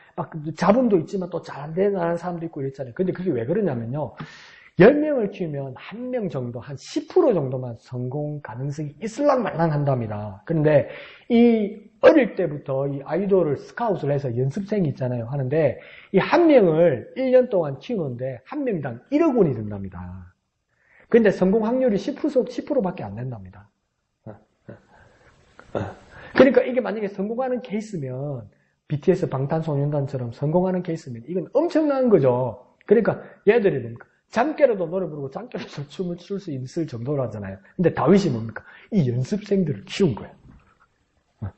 자본도 있지만 또 잘 안 되는 사람도 있고 이랬잖아요. 근데 그게 왜 그러냐면요, 10명을 키우면 1명 정도, 한 10% 정도만 성공 가능성이 있을랑말랑 한답니다. 그런데 어릴 때부터 이 아이돌을 스카웃을 해서 연습생이 있잖아요. 하는데, 이 1명을 1년 동안 키우는데 1명당 1억 원이 든답니다. 근데 성공 확률이 10%밖에 안 된답니다. 그러니까 이게 만약에 성공하는 케이스면, BTS 방탄소년단처럼 성공하는 케이스면 이건 엄청난 거죠. 그러니까 얘들이 뭡니까? 잠깨로도 노래 부르고 잠깨로도 춤을 출 수 있을 정도라잖아요. 근데 다윗이 뭡니까? 이 연습생들을 키운 거예요.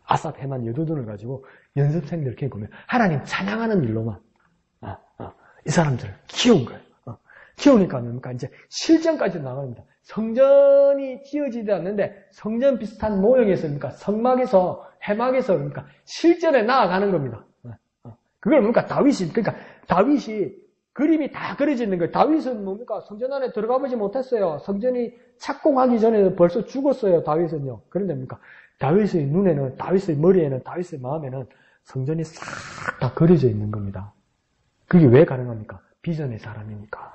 아삽, 헤만, 여두둔을 가지고 연습생들을 키우면 하나님 찬양하는 일로만 이 사람들을 키운 거예요. 키우니까 뭡니까? 이제 실전까지 나갑니다. 성전이 지어지지 않는데 성전 비슷한 모형에서 뭡니까? 성막에서, 해막에서 그러니까 실전에 나아가는 겁니다. 그걸 뭡니까? 다윗이 그림이 다 그려져 있는 거예요. 다윗은 뭡니까? 성전 안에 들어가 보지 못했어요. 성전이 착공하기 전에 벌써 죽었어요. 다윗은요. 그런데 뭡니까? 다윗의 눈에는, 다윗의 머리에는, 다윗의 마음에는 성전이 싹 다 그려져 있는 겁니다. 그게 왜 가능합니까? 비전의 사람이니까.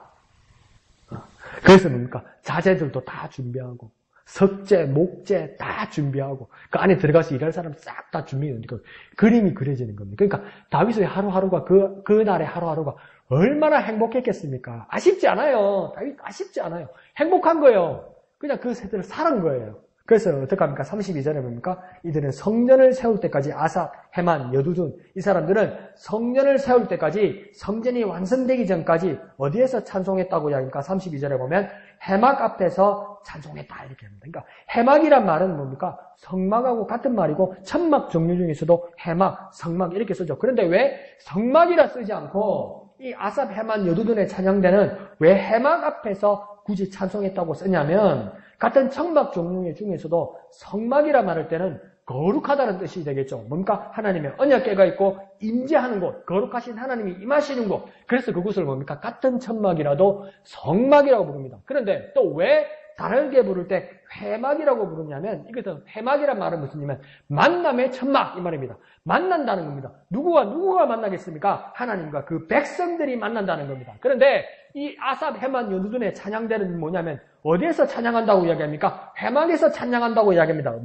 그래서 뭡니까? 자재들도 다 준비하고, 석재, 목재 다 준비하고, 그 안에 들어가서 일할 사람 싹 다 준비해놓으니까 그림이 그려지는 겁니다. 그러니까 다윗의 하루하루가, 그날의 하루하루가 얼마나 행복했겠습니까? 아쉽지 않아요. 다윗 아쉽지 않아요. 행복한 거예요. 그냥 그 세대를 살은 거예요. 그래서 어떡합니까? 32절에 뭡니까? 이들은 성전을 세울 때까지 아삽, 헤만, 여두둔, 이 사람들은 성전을 세울 때까지, 성전이 완성되기 전까지 어디에서 찬송했다고 이야기합니까? 32절에 보면 해막 앞에서 찬송했다 이렇게 합니다. 그러니까 해막이란 말은 뭡니까? 성막하고 같은 말이고 천막 종류 중에서도 해막, 성막 이렇게 쓰죠. 그런데 왜 성막이라 쓰지 않고 이 아삽, 헤만, 여두둔의 찬양대는 왜 해막 앞에서 굳이 찬송했다고 쓰냐면, 같은 천막 종류 중에서도 성막이라 말할 때는 거룩하다는 뜻이 되겠죠. 뭡니까? 하나님의 언약궤가 있고 임재하는 곳, 거룩하신 하나님이 임하시는 곳. 그래서 그곳을 뭡니까? 같은 천막이라도 성막이라고 부릅니다. 그런데 또 왜 다르게 부를 때 회막이라고 부르냐면, 이것은 회막이란 말은 무슨 의미냐면 만남의 천막 이 말입니다. 만난다는 겁니다. 누구가 만나겠습니까? 하나님과 그 백성들이 만난다는 겁니다. 그런데 이 아삽, 헤만, 여두둔의 찬양대는 뭐냐면 어디에서 찬양한다고 이야기합니까? 회막에서 찬양한다고 이야기합니다.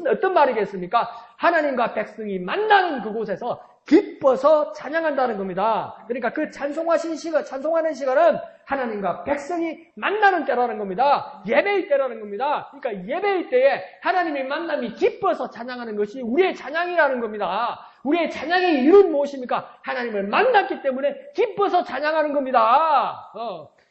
어떤 말이겠습니까? 하나님과 백성이 만나는 그곳에서 기뻐서 찬양한다는 겁니다. 그러니까 그 찬송하는 시간은 하나님과 백성이 만나는 때라는 겁니다. 예배의 때라는 겁니다. 그러니까 예배의 때에 하나님의 만남이 기뻐서 찬양하는 것이 우리의 찬양이라는 겁니다. 우리의 찬양의 이유는 무엇입니까? 하나님을 만났기 때문에 기뻐서 찬양하는 겁니다.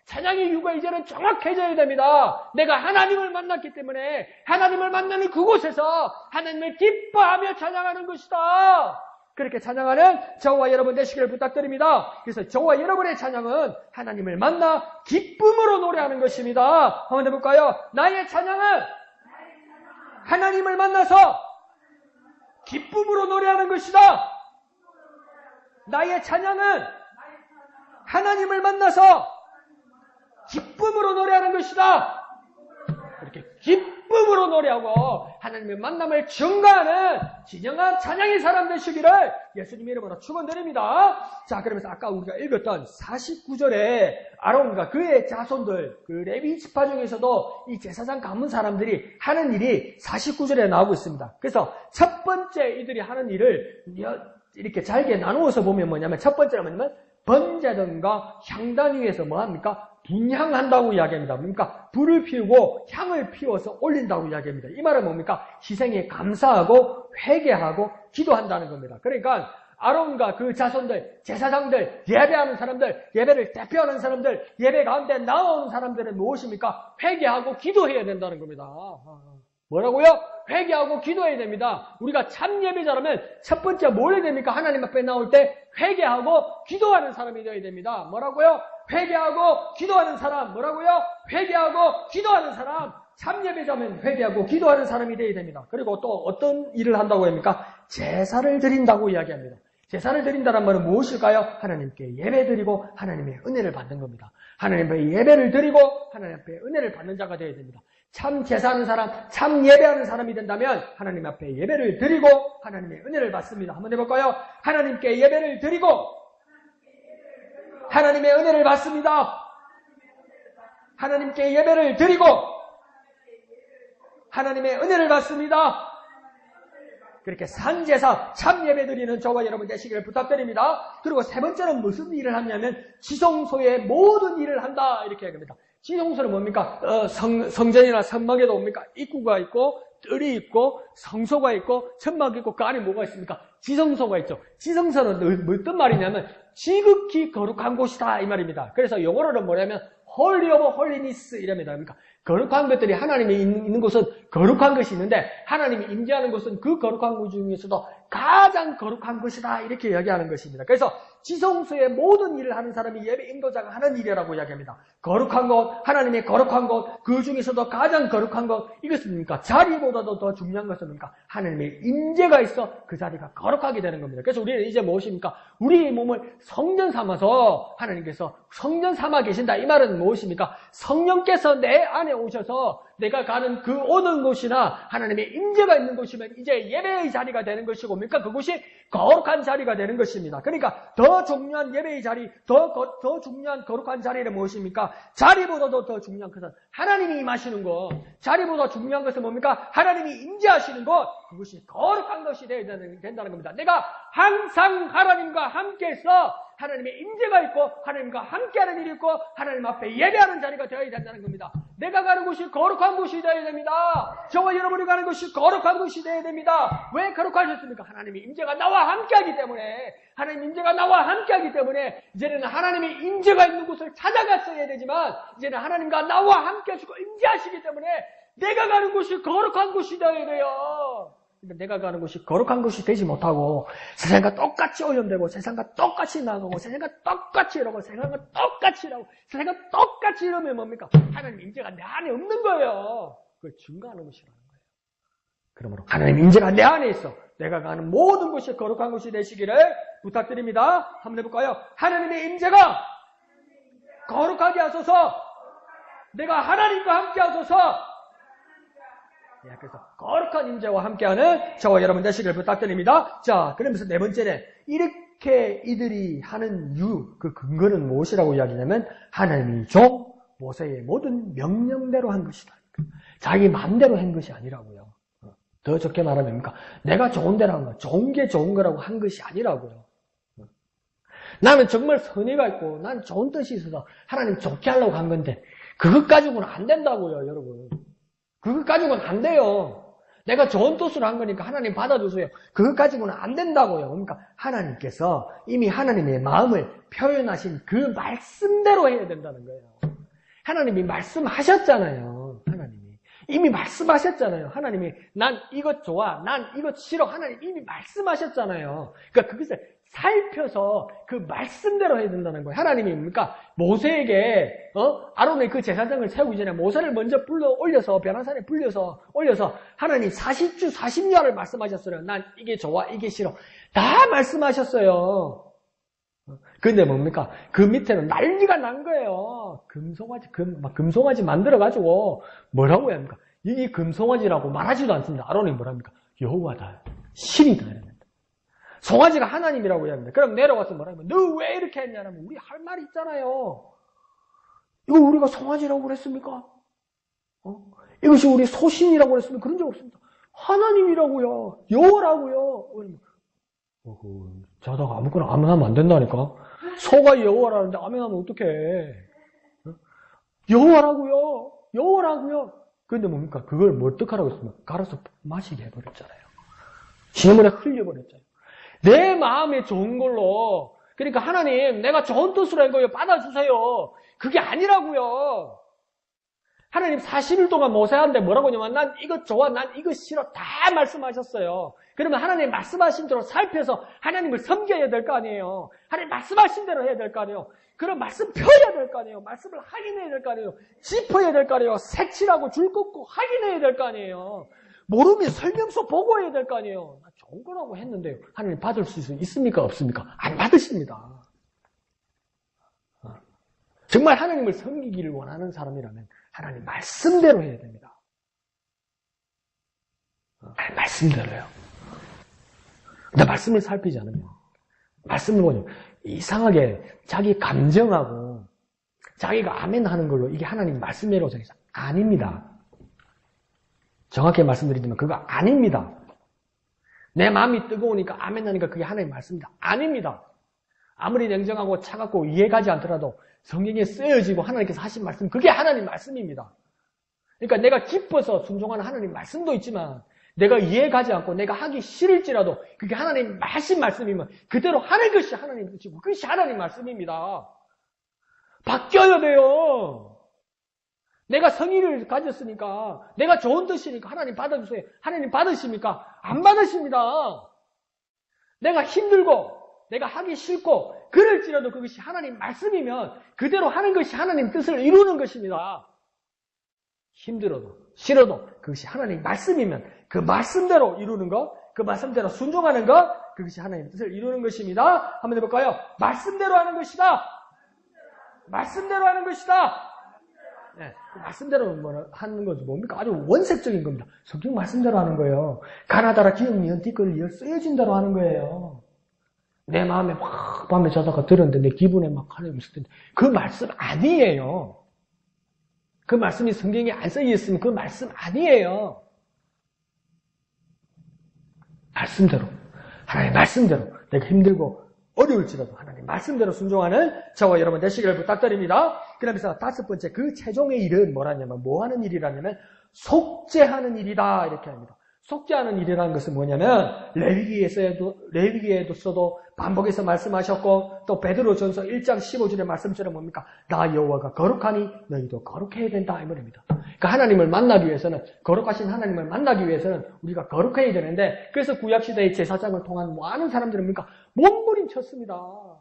찬양의 이유가 이제는 정확해져야 됩니다. 내가 하나님을 만났기 때문에 하나님을 만나는 그곳에서 하나님을 기뻐하며 찬양하는 것이다. 그렇게 찬양하는 저와 여러분 되시기를 부탁드립니다. 그래서 저와 여러분의 찬양은 하나님을 만나 기쁨으로 노래하는 것입니다. 한번 해볼까요? 나의 찬양은 하나님을 만나서 기쁨으로 노래하는 것이다. 나의 찬양은 하나님을 만나서 기쁨으로 노래하는 것이다. 이렇게 기쁨으로 노래하고 하나님의 만남을 증가하는 진정한 찬양의 사람 되시기를 예수님 이름으로 축원드립니다. 자, 그러면서 아까 우리가 읽었던 49절에 아론과 그의 자손들, 그 레위 지파 중에서도 이 제사장 가문 사람들이 하는 일이 49절에 나오고 있습니다. 그래서 첫 번째 이들이 하는 일을 이렇게 잘게 나누어서 보면 뭐냐면, 첫 번째는 뭐냐면 번제등과 향단 위에서 뭐합니까? 분향한다고 이야기합니다. 그러니까 불을 피우고 향을 피워서 올린다고 이야기합니다. 이 말은 뭡니까? 희생에 감사하고 회개하고 기도한다는 겁니다. 그러니까 아론과 그 자손들, 제사장들, 예배하는 사람들, 예배를 대표하는 사람들, 예배 가운데 나오는 사람들은 무엇입니까? 회개하고 기도해야 된다는 겁니다. 뭐라고요? 회개하고 기도해야 됩니다. 우리가 참 예배자라면 첫 번째 뭘 해야 됩니까? 하나님 앞에 나올 때 회개하고 기도하는 사람이 되어야 됩니다. 뭐라고요? 회개하고 기도하는 사람. 뭐라고요? 회개하고 기도하는 사람. 참 예배자면 회개하고 기도하는 사람이 되어야 됩니다. 그리고 또 어떤 일을 한다고 합니까? 제사를 드린다고 이야기합니다. 제사를 드린다는 말은 무엇일까요? 하나님께 예배드리고 하나님의 은혜를 받는 겁니다. 하나님 앞에 예배를 드리고 하나님 앞에 은혜를 받는 자가 되어야 됩니다. 참 제사하는 사람, 참 예배하는 사람이 된다면 하나님 앞에 예배를 드리고 하나님의 은혜를 받습니다. 한번 해볼까요? 하나님께 예배를 드리고 하나님의 은혜를 받습니다. 하나님께 예배를 드리고 하나님의 은혜를 받습니다. 그렇게 산제사, 참 예배드리는 저와 여러분 되시기를 부탁드립니다. 그리고 세 번째는 무슨 일을 하냐면 지성소의 모든 일을 한다 이렇게 얘기합니다. 지성소는 뭡니까? 성전이나 성막에도 뭡니까? 입구가 있고 뜰이 있고 성소가 있고 천막이 있고 그 안에 뭐가 있습니까? 지성소가 있죠. 지성소는 어떤 말이냐면 지극히 거룩한 곳이다 이 말입니다. 그래서 영어로는 뭐냐면 Holy of Holiness 이랍니다. 그러니까 거룩한 것들이 하나님이 있는 곳은 거룩한 것이 있는데 하나님이 임재하는 곳은 그 거룩한 것 중에서도 가장 거룩한 것이다 이렇게 이야기하는 것입니다. 그래서 지성소의 모든 일을 하는 사람이 예배 인도자가 하는 일이라고 이야기합니다. 거룩한 것, 하나님의 거룩한 것, 그 중에서도 가장 거룩한 것 이것은 뭡니까? 자리보다도 더 중요한 것은 뭡니까? 하나님의 임재가 있어 그 자리가 거룩하게 되는 겁니다. 그래서 우리는 이제 무엇입니까? 우리의 몸을 성전 삼아서 하나님께서 성전 삼아 계신다. 이 말은 무엇입니까? 성령께서 내 안에 오셔서 내가 가는 그 오는 곳이나 하나님의 임재가 있는 곳이면 이제 예배의 자리가 되는 것이고 뭡니까? 그곳이 거룩한 자리가 되는 것입니다. 그러니까 더 중요한 예배의 자리, 더 중요한 거룩한 자리는 무엇입니까? 자리보다도 더 중요한 것은 하나님이 임하시는 것. 자리보다 중요한 것은 뭡니까? 하나님이 임재하시는 것. 그것이 거룩한 것이 된다는 겁니다. 내가 항상 하나님과 함께해서 하나님의 임재가 있고 하나님과 함께하는 일이 있고 하나님 앞에 예배하는 자리가 되어야 된다는 겁니다. 내가 가는 곳이 거룩한 곳이 되어야 됩니다. 저와 여러분이 가는 곳이 거룩한 곳이 되어야 됩니다. 왜 거룩하셨습니까? 하나님의 임재가 나와 함께하기 때문에 하나님 임재가 나와 함께하기 때문에 이제는 하나님의 임재가 있는 곳을 찾아갔어야 되지만 이제는 하나님과 나와 함께하시고 임재하시기 때문에 내가 가는 곳이 거룩한 곳이 되어야 돼요. 내가 가는 곳이 거룩한 곳이 되지 못하고 세상과 똑같이 오염되고 세상과 똑같이 나가고 세상과 똑같이 이러고 세상과 똑같이 이러고 세상과 똑같이 이러면 뭡니까? 하나님 임재가 내 안에 없는 거예요. 그걸 증거하는 것이라는 거예요. 그러므로 하나님 임재가 내 안에 있어. 내가 가는 모든 곳이 거룩한 곳이 되시기를 부탁드립니다. 한번 해볼까요? 하나님의 임재가 거룩하게 하소서. 내가 하나님과 함께 하소서. 그래서 거룩한 임재와 함께하는 저와 여러분 되시기를 부탁드립니다. 자, 그러면서 네 번째는 이렇게 이들이 하는 그 근거는 무엇이라고 이야기냐면 하나님이 종 모세의 모든 명령대로 한 것이다. 자기 마음대로 한 것이 아니라고요. 더 좋게 말하면 뭡니까? 내가 좋은 대로 한 거, 좋은 게 좋은 거라고 한 것이 아니라고요. 나는 정말 선의가 있고 난 좋은 뜻이 있어서 하나님 좋게 하려고 한 건데 그것 가지고는 안 된다고요, 여러분. 그것 가지고는 안 돼요. 내가 좋은 뜻으로 한 거니까 하나님 받아주세요. 그것 가지고는 안 된다고요. 그러니까 하나님께서 이미 하나님의 마음을 표현하신 그 말씀대로 해야 된다는 거예요. 하나님이 말씀하셨잖아요. 하나님이. 이미 말씀하셨잖아요. 하나님이 난 이것 좋아, 난 이것 싫어. 하나님 이미 말씀하셨잖아요. 그러니까 그것을 살펴서 그 말씀대로 해야 된다는 거예요. 하나님이 뭡니까? 모세에게 아론의 그 제사장을 세우기 전에 모세를 먼저 올려서 변화산에 올려서 하나님 40주 40야를 말씀하셨어요. 난 이게 좋아, 이게 싫어. 다 말씀하셨어요. 근데 뭡니까? 그 밑에는 난리가 난 거예요. 금송아지 만들어가지고 뭐라고 해야 합니까? 이게 금송아지라고 말하지도 않습니다. 아론이 뭐랍니까? 여호와다, 신이다. 이랍니다. 송아지가 하나님이라고 이야기합니다. 그럼 내려와서 뭐라면 너 왜 이렇게 했냐면 우리 할 말이 있잖아요. 이거 우리가 송아지라고 그랬습니까? 이것이 우리 소신이라고 그랬습니까? 그런 적 없습니다. 하나님이라고요. 여호와라고요. 자다가 아무거나 하면 안 된다니까. 소가 여호와라는데 아멘하면 어떡해. 여호와라고요. 그런데 뭡니까? 그걸 뭐 어떡하라고 했습니까? 갈아서 마시게 해버렸잖아요. 시험을에 흘려버렸잖아요. 내 마음에 좋은 걸로. 그러니까 하나님 내가 좋은 뜻으로 한 거예요. 받아주세요. 그게 아니라고요. 하나님 40일 동안 모세한테 뭐라고 하냐면 난 이거 좋아, 난 이거 싫어 다 말씀하셨어요. 그러면 하나님 말씀하신 대로 살펴서 하나님을 섬겨야 될 거 아니에요. 하나님 말씀하신 대로 해야 될 거 아니에요. 그럼 말씀 펴야 될 거 아니에요. 말씀을 확인해야 될 거 아니에요. 짚어야 될 거 아니에요. 색칠하고 줄 긋고 확인해야 될 거 아니에요. 모르면 설명서 보고 해야 될 거 아니에요. 좋은 거라고 했는데요. 하나님 받을 수 있습니까? 없습니까? 안 받으십니다. 정말 하나님을 섬기기를 원하는 사람이라면 하나님 말씀대로 해야 됩니다. 말씀대로요. 근데 말씀을 살피지 않으면, 말씀을 보면 이상하게 자기 감정하고 자기가 아멘 하는 걸로 이게 하나님 말씀이라고 생각해서 아닙니다. 정확히 말씀드리지만 그거 아닙니다. 내 마음이 뜨거우니까 아멘 하니까 그게 하나님 말씀입니다. 아닙니다. 아무리 냉정하고 차갑고 이해가지 않더라도 성경에 쓰여지고 하나님께서 하신 말씀, 그게 하나님 말씀입니다. 그러니까 내가 기뻐서 순종하는 하나님 말씀도 있지만 내가 이해가지 않고 내가 하기 싫을지라도 그게 하나님 하신 말씀이면 그대로 하는 것이 하나님 뜻이고 그것이 하나님 말씀입니다. 바뀌어야 돼요. 내가 성의를 가졌으니까 내가 좋은 뜻이니까 하나님 받아주세요. 하나님 받으십니까? 안 받으십니다. 내가 힘들고 내가 하기 싫고 그럴지라도 그것이 하나님 말씀이면 그대로 하는 것이 하나님 뜻을 이루는 것입니다. 힘들어도 싫어도 그것이 하나님 말씀이면 그 말씀대로 이루는 것, 그 말씀대로 순종하는 것, 그것이 하나님 뜻을 이루는 것입니다. 한번 해볼까요? 말씀대로 하는 것이다. 말씀대로 하는 것이다. 네, 그 말씀대로 하는 것은 뭡니까? 아주 원색적인 겁니다. 성경 말씀대로 하는 거예요. 가나다라 기억 니은 띠끌 쓰여진 대로 하는 거예요. 내 마음에 막 밤에 자다가 들었는데 내 기분에 막 하나님 있을 텐데 그 말씀 아니에요. 그 말씀이 성경에 안 쓰여 있으면 그 말씀 아니에요. 말씀대로, 하나님 말씀대로 내가 힘들고 어려울지라도 하나님 말씀대로 순종하는 저와 여러분 되시기를 부탁드립니다. 그러면서 다섯 번째 그 최종의 일은 뭐라냐면 뭐 하는 일이라냐면 속죄하는 일이다 이렇게 합니다. 속죄하는 일이라는 것은 뭐냐면 레위기에서도 반복해서 말씀하셨고 또 베드로전서 1장 15절의 말씀처럼 뭡니까? 나 여호와가 거룩하니 너희도 거룩해야 된다 이 말입니다. 그러니까 하나님을 만나기 위해서는 거룩하신 하나님을 만나기 위해서는 우리가 거룩해야 되는데 그래서 구약시대의 제사장을 통한 많은 사람들은 뭡니까? 몸부림쳤습니다.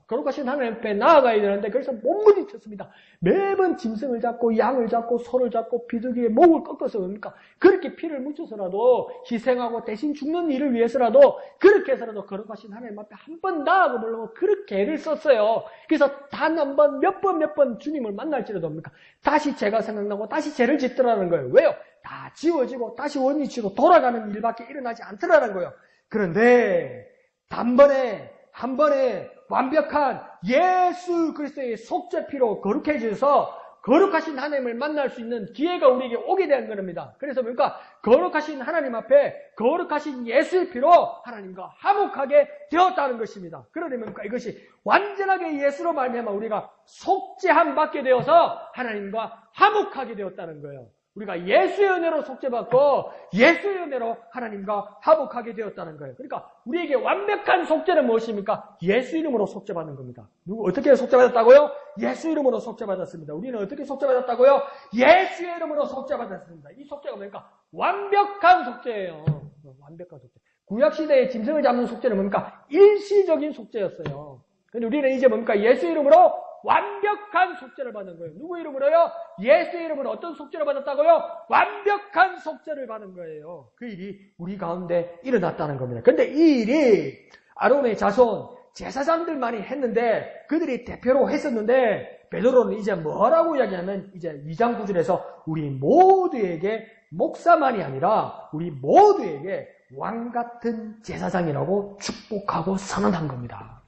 거룩하신 하나님 앞에 나아가야 되는데 그래서 몸부림쳤습니다. 매번 짐승을 잡고 양을 잡고 소를 잡고 비둘기의 목을 꺾어서 뭡니까? 그렇게 피를 묻혀서라도 희생하고 대신 죽는 일을 위해서라도 그렇게 해서라도 거룩하신 하나님 앞에 한 번 나아가 보려고 그렇게 애를 썼어요. 그래서 단 한 번, 몇 번 주님을 만날지라도 뭡니까? 다시 죄가 생각나고 다시 죄를 짓더라는 거예요. 왜요? 다 지워지고 다시 원위치로 돌아가는 일밖에 일어나지 않더라는 거예요. 그런데 한 번에 완벽한 예수 그리스도의 속죄피로 거룩해져서 거룩하신 하나님을 만날 수 있는 기회가 우리에게 오게 된 겁니다. 그래서 뭡니까? 거룩하신 하나님 앞에 거룩하신 예수의 피로 하나님과 화목하게 되었다는 것입니다. 그러려면 이것이 완전하게 예수로 말미암아 우리가 속죄함 받게 되어서 하나님과 화목하게 되었다는 거예요. 우리가 예수의 은혜로 속죄받고 예수의 은혜로 하나님과 화목하게 되었다는 거예요. 그러니까 우리에게 완벽한 속죄는 무엇입니까? 예수 이름으로 속죄받는 겁니다. 어떻게 속죄받았다고요? 예수 이름으로 속죄받았습니다. 우리는 어떻게 속죄받았다고요? 예수의 이름으로 속죄받았습니다. 이 속죄가 뭡니까? 완벽한 속죄예요. 완벽한 속죄. 구약시대의 짐승을 잡는 속죄는 뭡니까? 일시적인 속죄였어요. 근데 우리는 이제 뭡니까? 예수 이름으로 완벽한 속죄를 받는 거예요. 누구 이름으로요? 예수의 이름으로 어떤 속죄를 받았다고요? 완벽한 속죄를 받은 거예요. 그 일이 우리 가운데 일어났다는 겁니다. 그런데 이 일이 아론의 자손 제사장들만이 했는데 그들이 대표로 했었는데 베드로는 이제 뭐라고 이야기하면 이제 2장 9절에서 우리 모두에게 목사만이 아니라 우리 모두에게 왕같은 제사장이라고 축복하고 선언한 겁니다.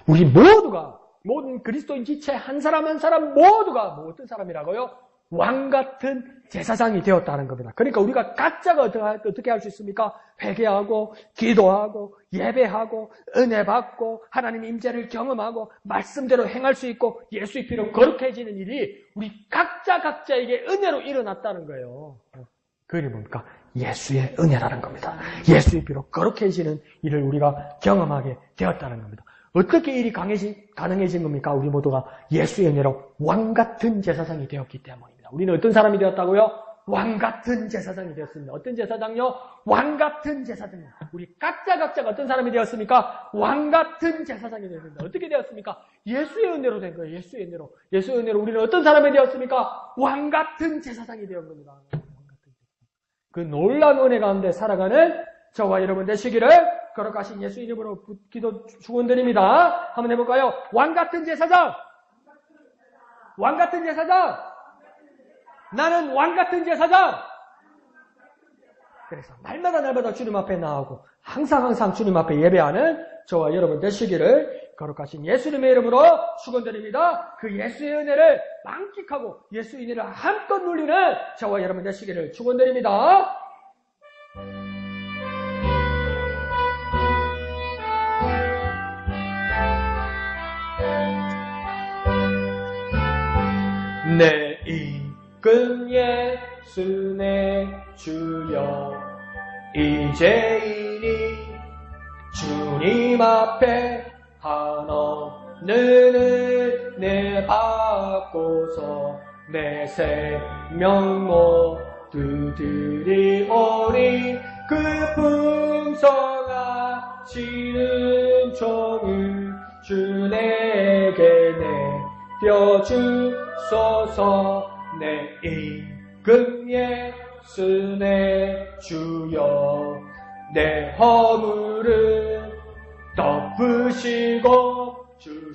우리 모두가 모든 그리스도인 지체 한 사람 한 사람 모두가 어떤 사람이라고요? 왕같은 제사장이 되었다는 겁니다. 그러니까 우리가 각자가 어떻게 할 수 있습니까? 회개하고 기도하고 예배하고 은혜 받고 하나님 임재를 경험하고 말씀대로 행할 수 있고 예수의 피로 거룩해지는 일이 우리 각자에게 은혜로 일어났다는 거예요. 그 일이 뭡니까? 예수의 은혜라는 겁니다. 예수의 피로 거룩해지는 일을 우리가 경험하게 되었다는 겁니다. 어떻게 일이 가능해진 겁니까? 우리 모두가 예수의 은혜로 왕같은 제사장이 되었기 때문입니다. 우리는 어떤 사람이 되었다고요? 왕같은 제사장이 되었습니다. 어떤 제사장요? 왕같은 제사장이요. 우리 각자가 어떤 사람이 되었습니까? 왕같은 제사장이 되었습니다. 어떻게 되었습니까? 예수의 은혜로 된 거예요. 예수의 은혜로. 예수의 은혜로 우리는 어떤 사람이 되었습니까? 왕같은 제사장이 되었 겁니다. 그 놀라운 은혜 가운데 살아가는 저와 여러분 되시기를 거룩하신 예수 이름으로 기도 축원드립니다. 한번 해볼까요? 왕같은 제사장! 왕같은 제사장! 나는 왕같은 제사장! 그래서 날마다 주님 앞에 나오고 항상 주님 앞에 예배하는 저와 여러분 되시기를 거룩하신 예수님의 이름으로 축원드립니다. 그 예수의 은혜를 만끽하고 예수의 은혜를 한껏 누리는 저와 여러분 되시기를 축원드립니다. 내 이끈 예수 내 주여 이제이니 주님 앞에 한없는 은혜 받고서 내 생명 모두 드리오니 그 풍성하시는 종을 주 내게 내려주소서. 내 임금 예수 내 주여 내 허물을 덮으시고 주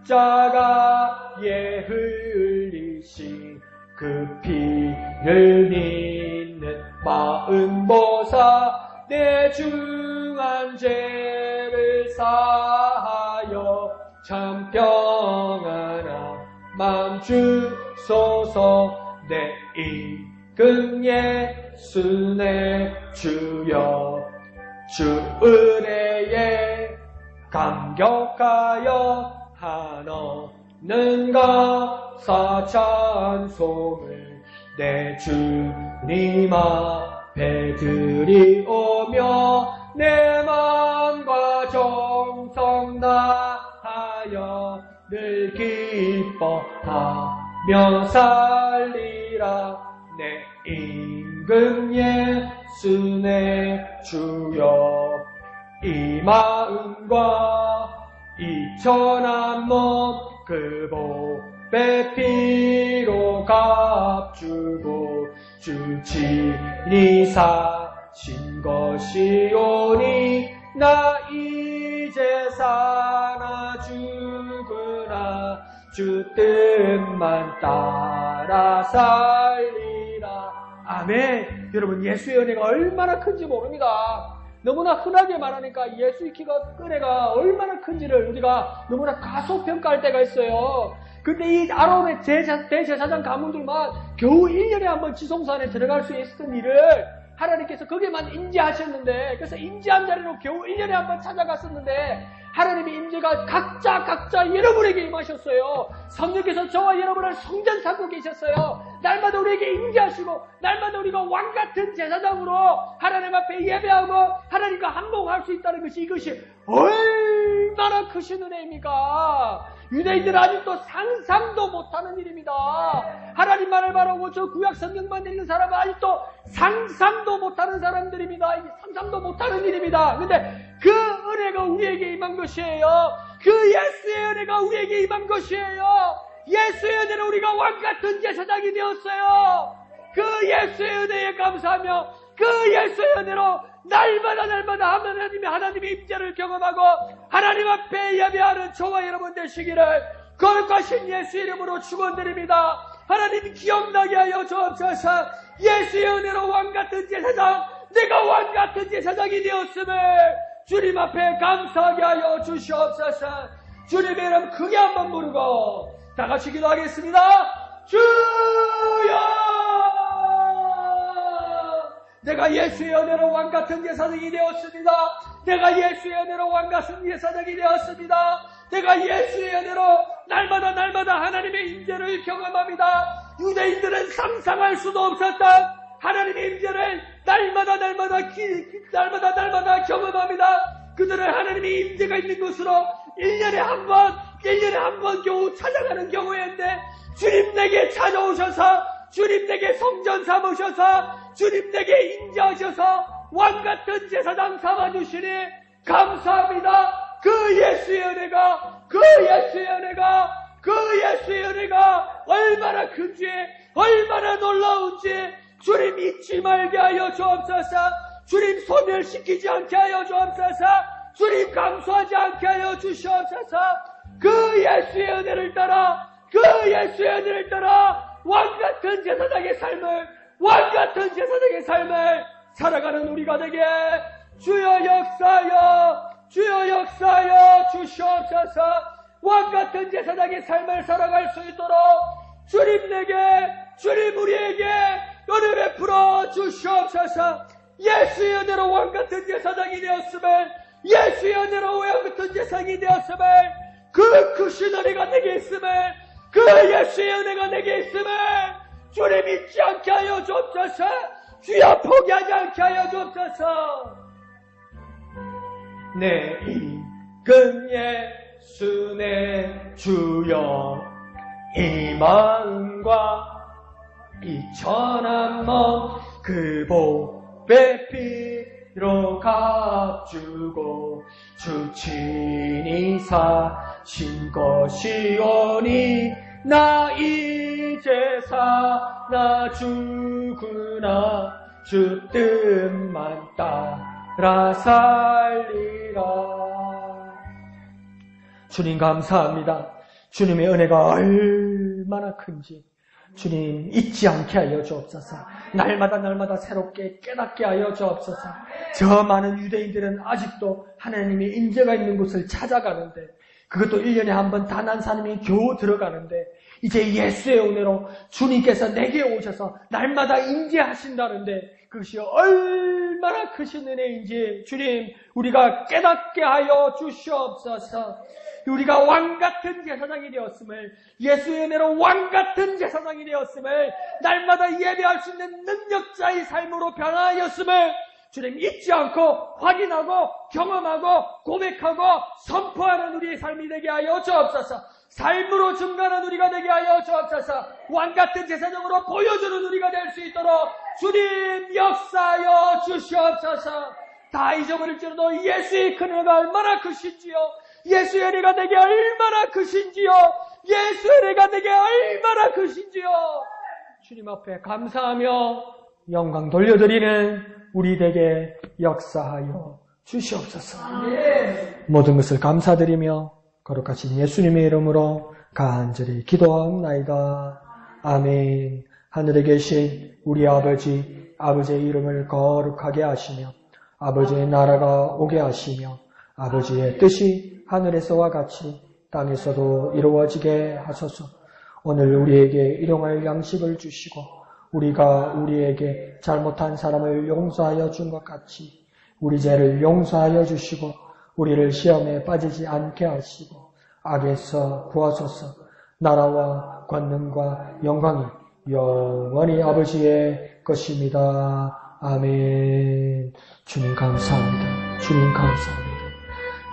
십자가에 흘리신 그 피를 믿는 마음 보사 내 중한 죄를 사하여 참 평안한 마음 주소서. 내 임금 예수 내 주여 주 은혜에 감격하여 한없는 감사 찬송을 내 주님 앞에 드리오며 내 마음과 정성 다하여 늘 기뻐하며 살리라. 내 임금 예수 내 주여 이 마음과 이 천한 몸 그 보배 피로 값주고 주 친히 사신 것이오니 나 이제 사나 죽으나 주 뜻만 따라 살리라. 아멘. 여러분 예수의 은혜가 얼마나 큰지 모릅니다. 너무나 흔하게 말하니까 예수의 은혜가 얼마나 큰지를 우리가 너무나 과소평가할 때가 있어요. 근데 이 아론의 대제사장 가문들만 겨우 1년에 한 번 지성소 안에 들어갈 수 있었던 일을 하나님께서 거기에만 임재하셨는데, 그래서 임재한 자리로 겨우 1년에 한 번 찾아갔었는데 하나님의 임재가 각자 여러분에게 임하셨어요. 성령께서 저와 여러분을 성전 삼고 계셨어요. 날마다 우리에게 임재하시고 날마다 우리가 왕같은 제사장으로 하나님 앞에 예배하고 하나님과 한복할 수 있다는 것이, 이것이 얼마나 크신 은혜입니까? 유대인들은 아직도 상상도 못하는 일입니다. 하나님만을 바라고 저 구약 성경만 읽는 사람은 아직도 상상도 못하는 사람들입니다. 이게 상상도 못하는 일입니다. 근데 그 은혜가 우리에게 임한 것이에요. 그 예수의 은혜가 우리에게 임한 것이에요. 예수의 은혜로 우리가 왕같은 제사장이 되었어요. 그 예수의 은혜에 감사하며 그 예수의 은혜로 날마다 하나님의 임재를 경험하고 하나님 앞에 예배하는 저와 여러분 되시기를 거룩하신 예수 이름으로 축원드립니다. 하나님 기억나게 하여 주옵소서. 예수의 은혜로 왕같은 제사장, 내가 왕같은 제사장이 되었음을 주님 앞에 감사하게 하여 주시옵소서. 주님의 이름 크게 한번 부르고 다 같이 기도하겠습니다. 주여! 내가 예수의 은혜로 왕같은 제사장이 되었습니다. 내가 예수의 은혜로 왕같은 제사장이 되었습니다. 내가 예수의 은혜로 날마다 하나님의 임재를 경험합니다. 유대인들은 상상할 수도 없었던 하나님의 임재를 날마다 경험합니다. 그들은 하나님의 임재가 있는 곳으로 1년에 한 번 겨우 찾아가는 경우였는데 주님 내게 찾아오셔서 주님 내게 성전 삼으셔서 주님 내게 임재하셔서 왕같은 제사장 삼아주시니 감사합니다. 그 예수의 은혜가 얼마나 큰지 얼마나 놀라운지 주님 잊지 말게 하여 주옵소서. 주님 소멸시키지 않게 하여 주옵소서. 주님 감수하지 않게 하여 주시옵소서. 그 예수의 은혜를 따라 왕같은 제사장의 삶을 살아가는 우리가 되게 주여 역사하여 주시옵소서. 왕같은 제사장의 삶을 살아갈 수 있도록 주님 우리에게 은혜 베풀어 주시옵소서. 예수의 은혜로 왕같은 제사장이 되었음을, 예수의 은혜로 왕같은 제사장이 되었음을, 그 크신 은혜가 내게 있음을, 그 예수의 은혜가 내게 있음을 주님 잊지 않게 하여 주옵소서. 주여 포기하지 않게 하여 주옵소서. 내 이근 예수 내 주여, 이 마음과 이 천한 몸 그 보배 피로 값주고 주 친히 사신 것이오니 나 이제 사나 죽으나 주 뜻만 따라 살리라. 주님 감사합니다. 주님의 은혜가 얼마나 큰지 주님 잊지 않게 하여 주옵소서. 날마다 새롭게 깨닫게 하여 주옵소서. 저 많은 유대인들은 아직도 하나님의 임재가 있는 곳을 찾아가는데, 그것도 1년에 한 번 단 한 사람이 겨우 들어가는데, 이제 예수의 은혜로 주님께서 내게 오셔서 날마다 임재하신다는데 그것이 얼마나 크신 은혜인지 주님 우리가 깨닫게 하여 주시옵소서. 우리가 왕같은 제사장이 되었음을, 예수의 은혜로 왕같은 제사장이 되었음을, 날마다 예배할 수 있는 능력자의 삶으로 변화하였음을 주님 잊지 않고 확인하고 경험하고 고백하고 선포하는 우리의 삶이 되게 하여 주옵소서. 삶으로 증가하는 우리가 되게 하여 주옵소서. 왕같은 제사장으로 보여주는 우리가 될 수 있도록 주님 역사하여 주시옵소서. 다 잊어버릴지라도 예수의 큰 은혜가 얼마나 크신지요, 예수의 은혜가 내게 얼마나 크신지요, 예수의 은혜가 내게 얼마나 크신지요. 주님 앞에 감사하며 영광 돌려드리는 우리 되게 역사하여 주시옵소서. 모든 것을 감사드리며 거룩하신 예수님의 이름으로 간절히 기도하옵나이다. 아멘. 하늘에 계신 우리 아버지의 이름을 거룩하게 하시며 아버지의 나라가 오게 하시며 아버지의 뜻이 하늘에서와 같이 땅에서도 이루어지게 하소서. 오늘 우리에게 일용할 양식을 주시고 우리가 우리에게 잘못한 사람을 용서하여 준 것 같이 우리 죄를 용서하여 주시고 우리를 시험에 빠지지 않게 하시고 악에서 구하소서. 나라와 권능과 영광이 영원히 아버지의 것입니다. 아멘. 주님 감사합니다. 주님 감사합니다.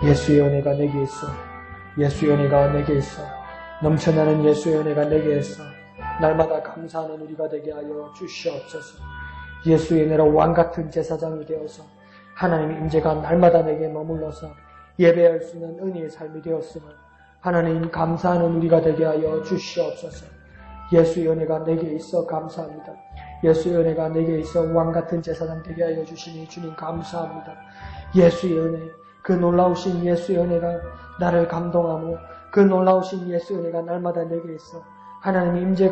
예수의 은혜가 내게 있어, 예수의 은혜가 내게 있어, 넘쳐나는 예수의 은혜가 내게 있어 날마다 감사하는 우리가 되게 하여 주시옵소서. 예수의 은혜로 왕같은 제사장이 되어서 하나님의 임재가 날마다 내게 머물러서 예배할 수 있는 은혜의 삶이 되었음을 하나님 감사하는 우리가 되게 하여 주시옵소서. 예수의 은혜가 내게 있어 감사합니다. 예수의 은혜가 내게 있어 왕같은 제사장 되게 하여 주시니 주님 감사합니다. 예수의 은혜, 그 놀라우신 예수의 은혜가 나를 감동하고 그 놀라우신 예수의 은혜가 날마다 내게 있어 하나님의 임재가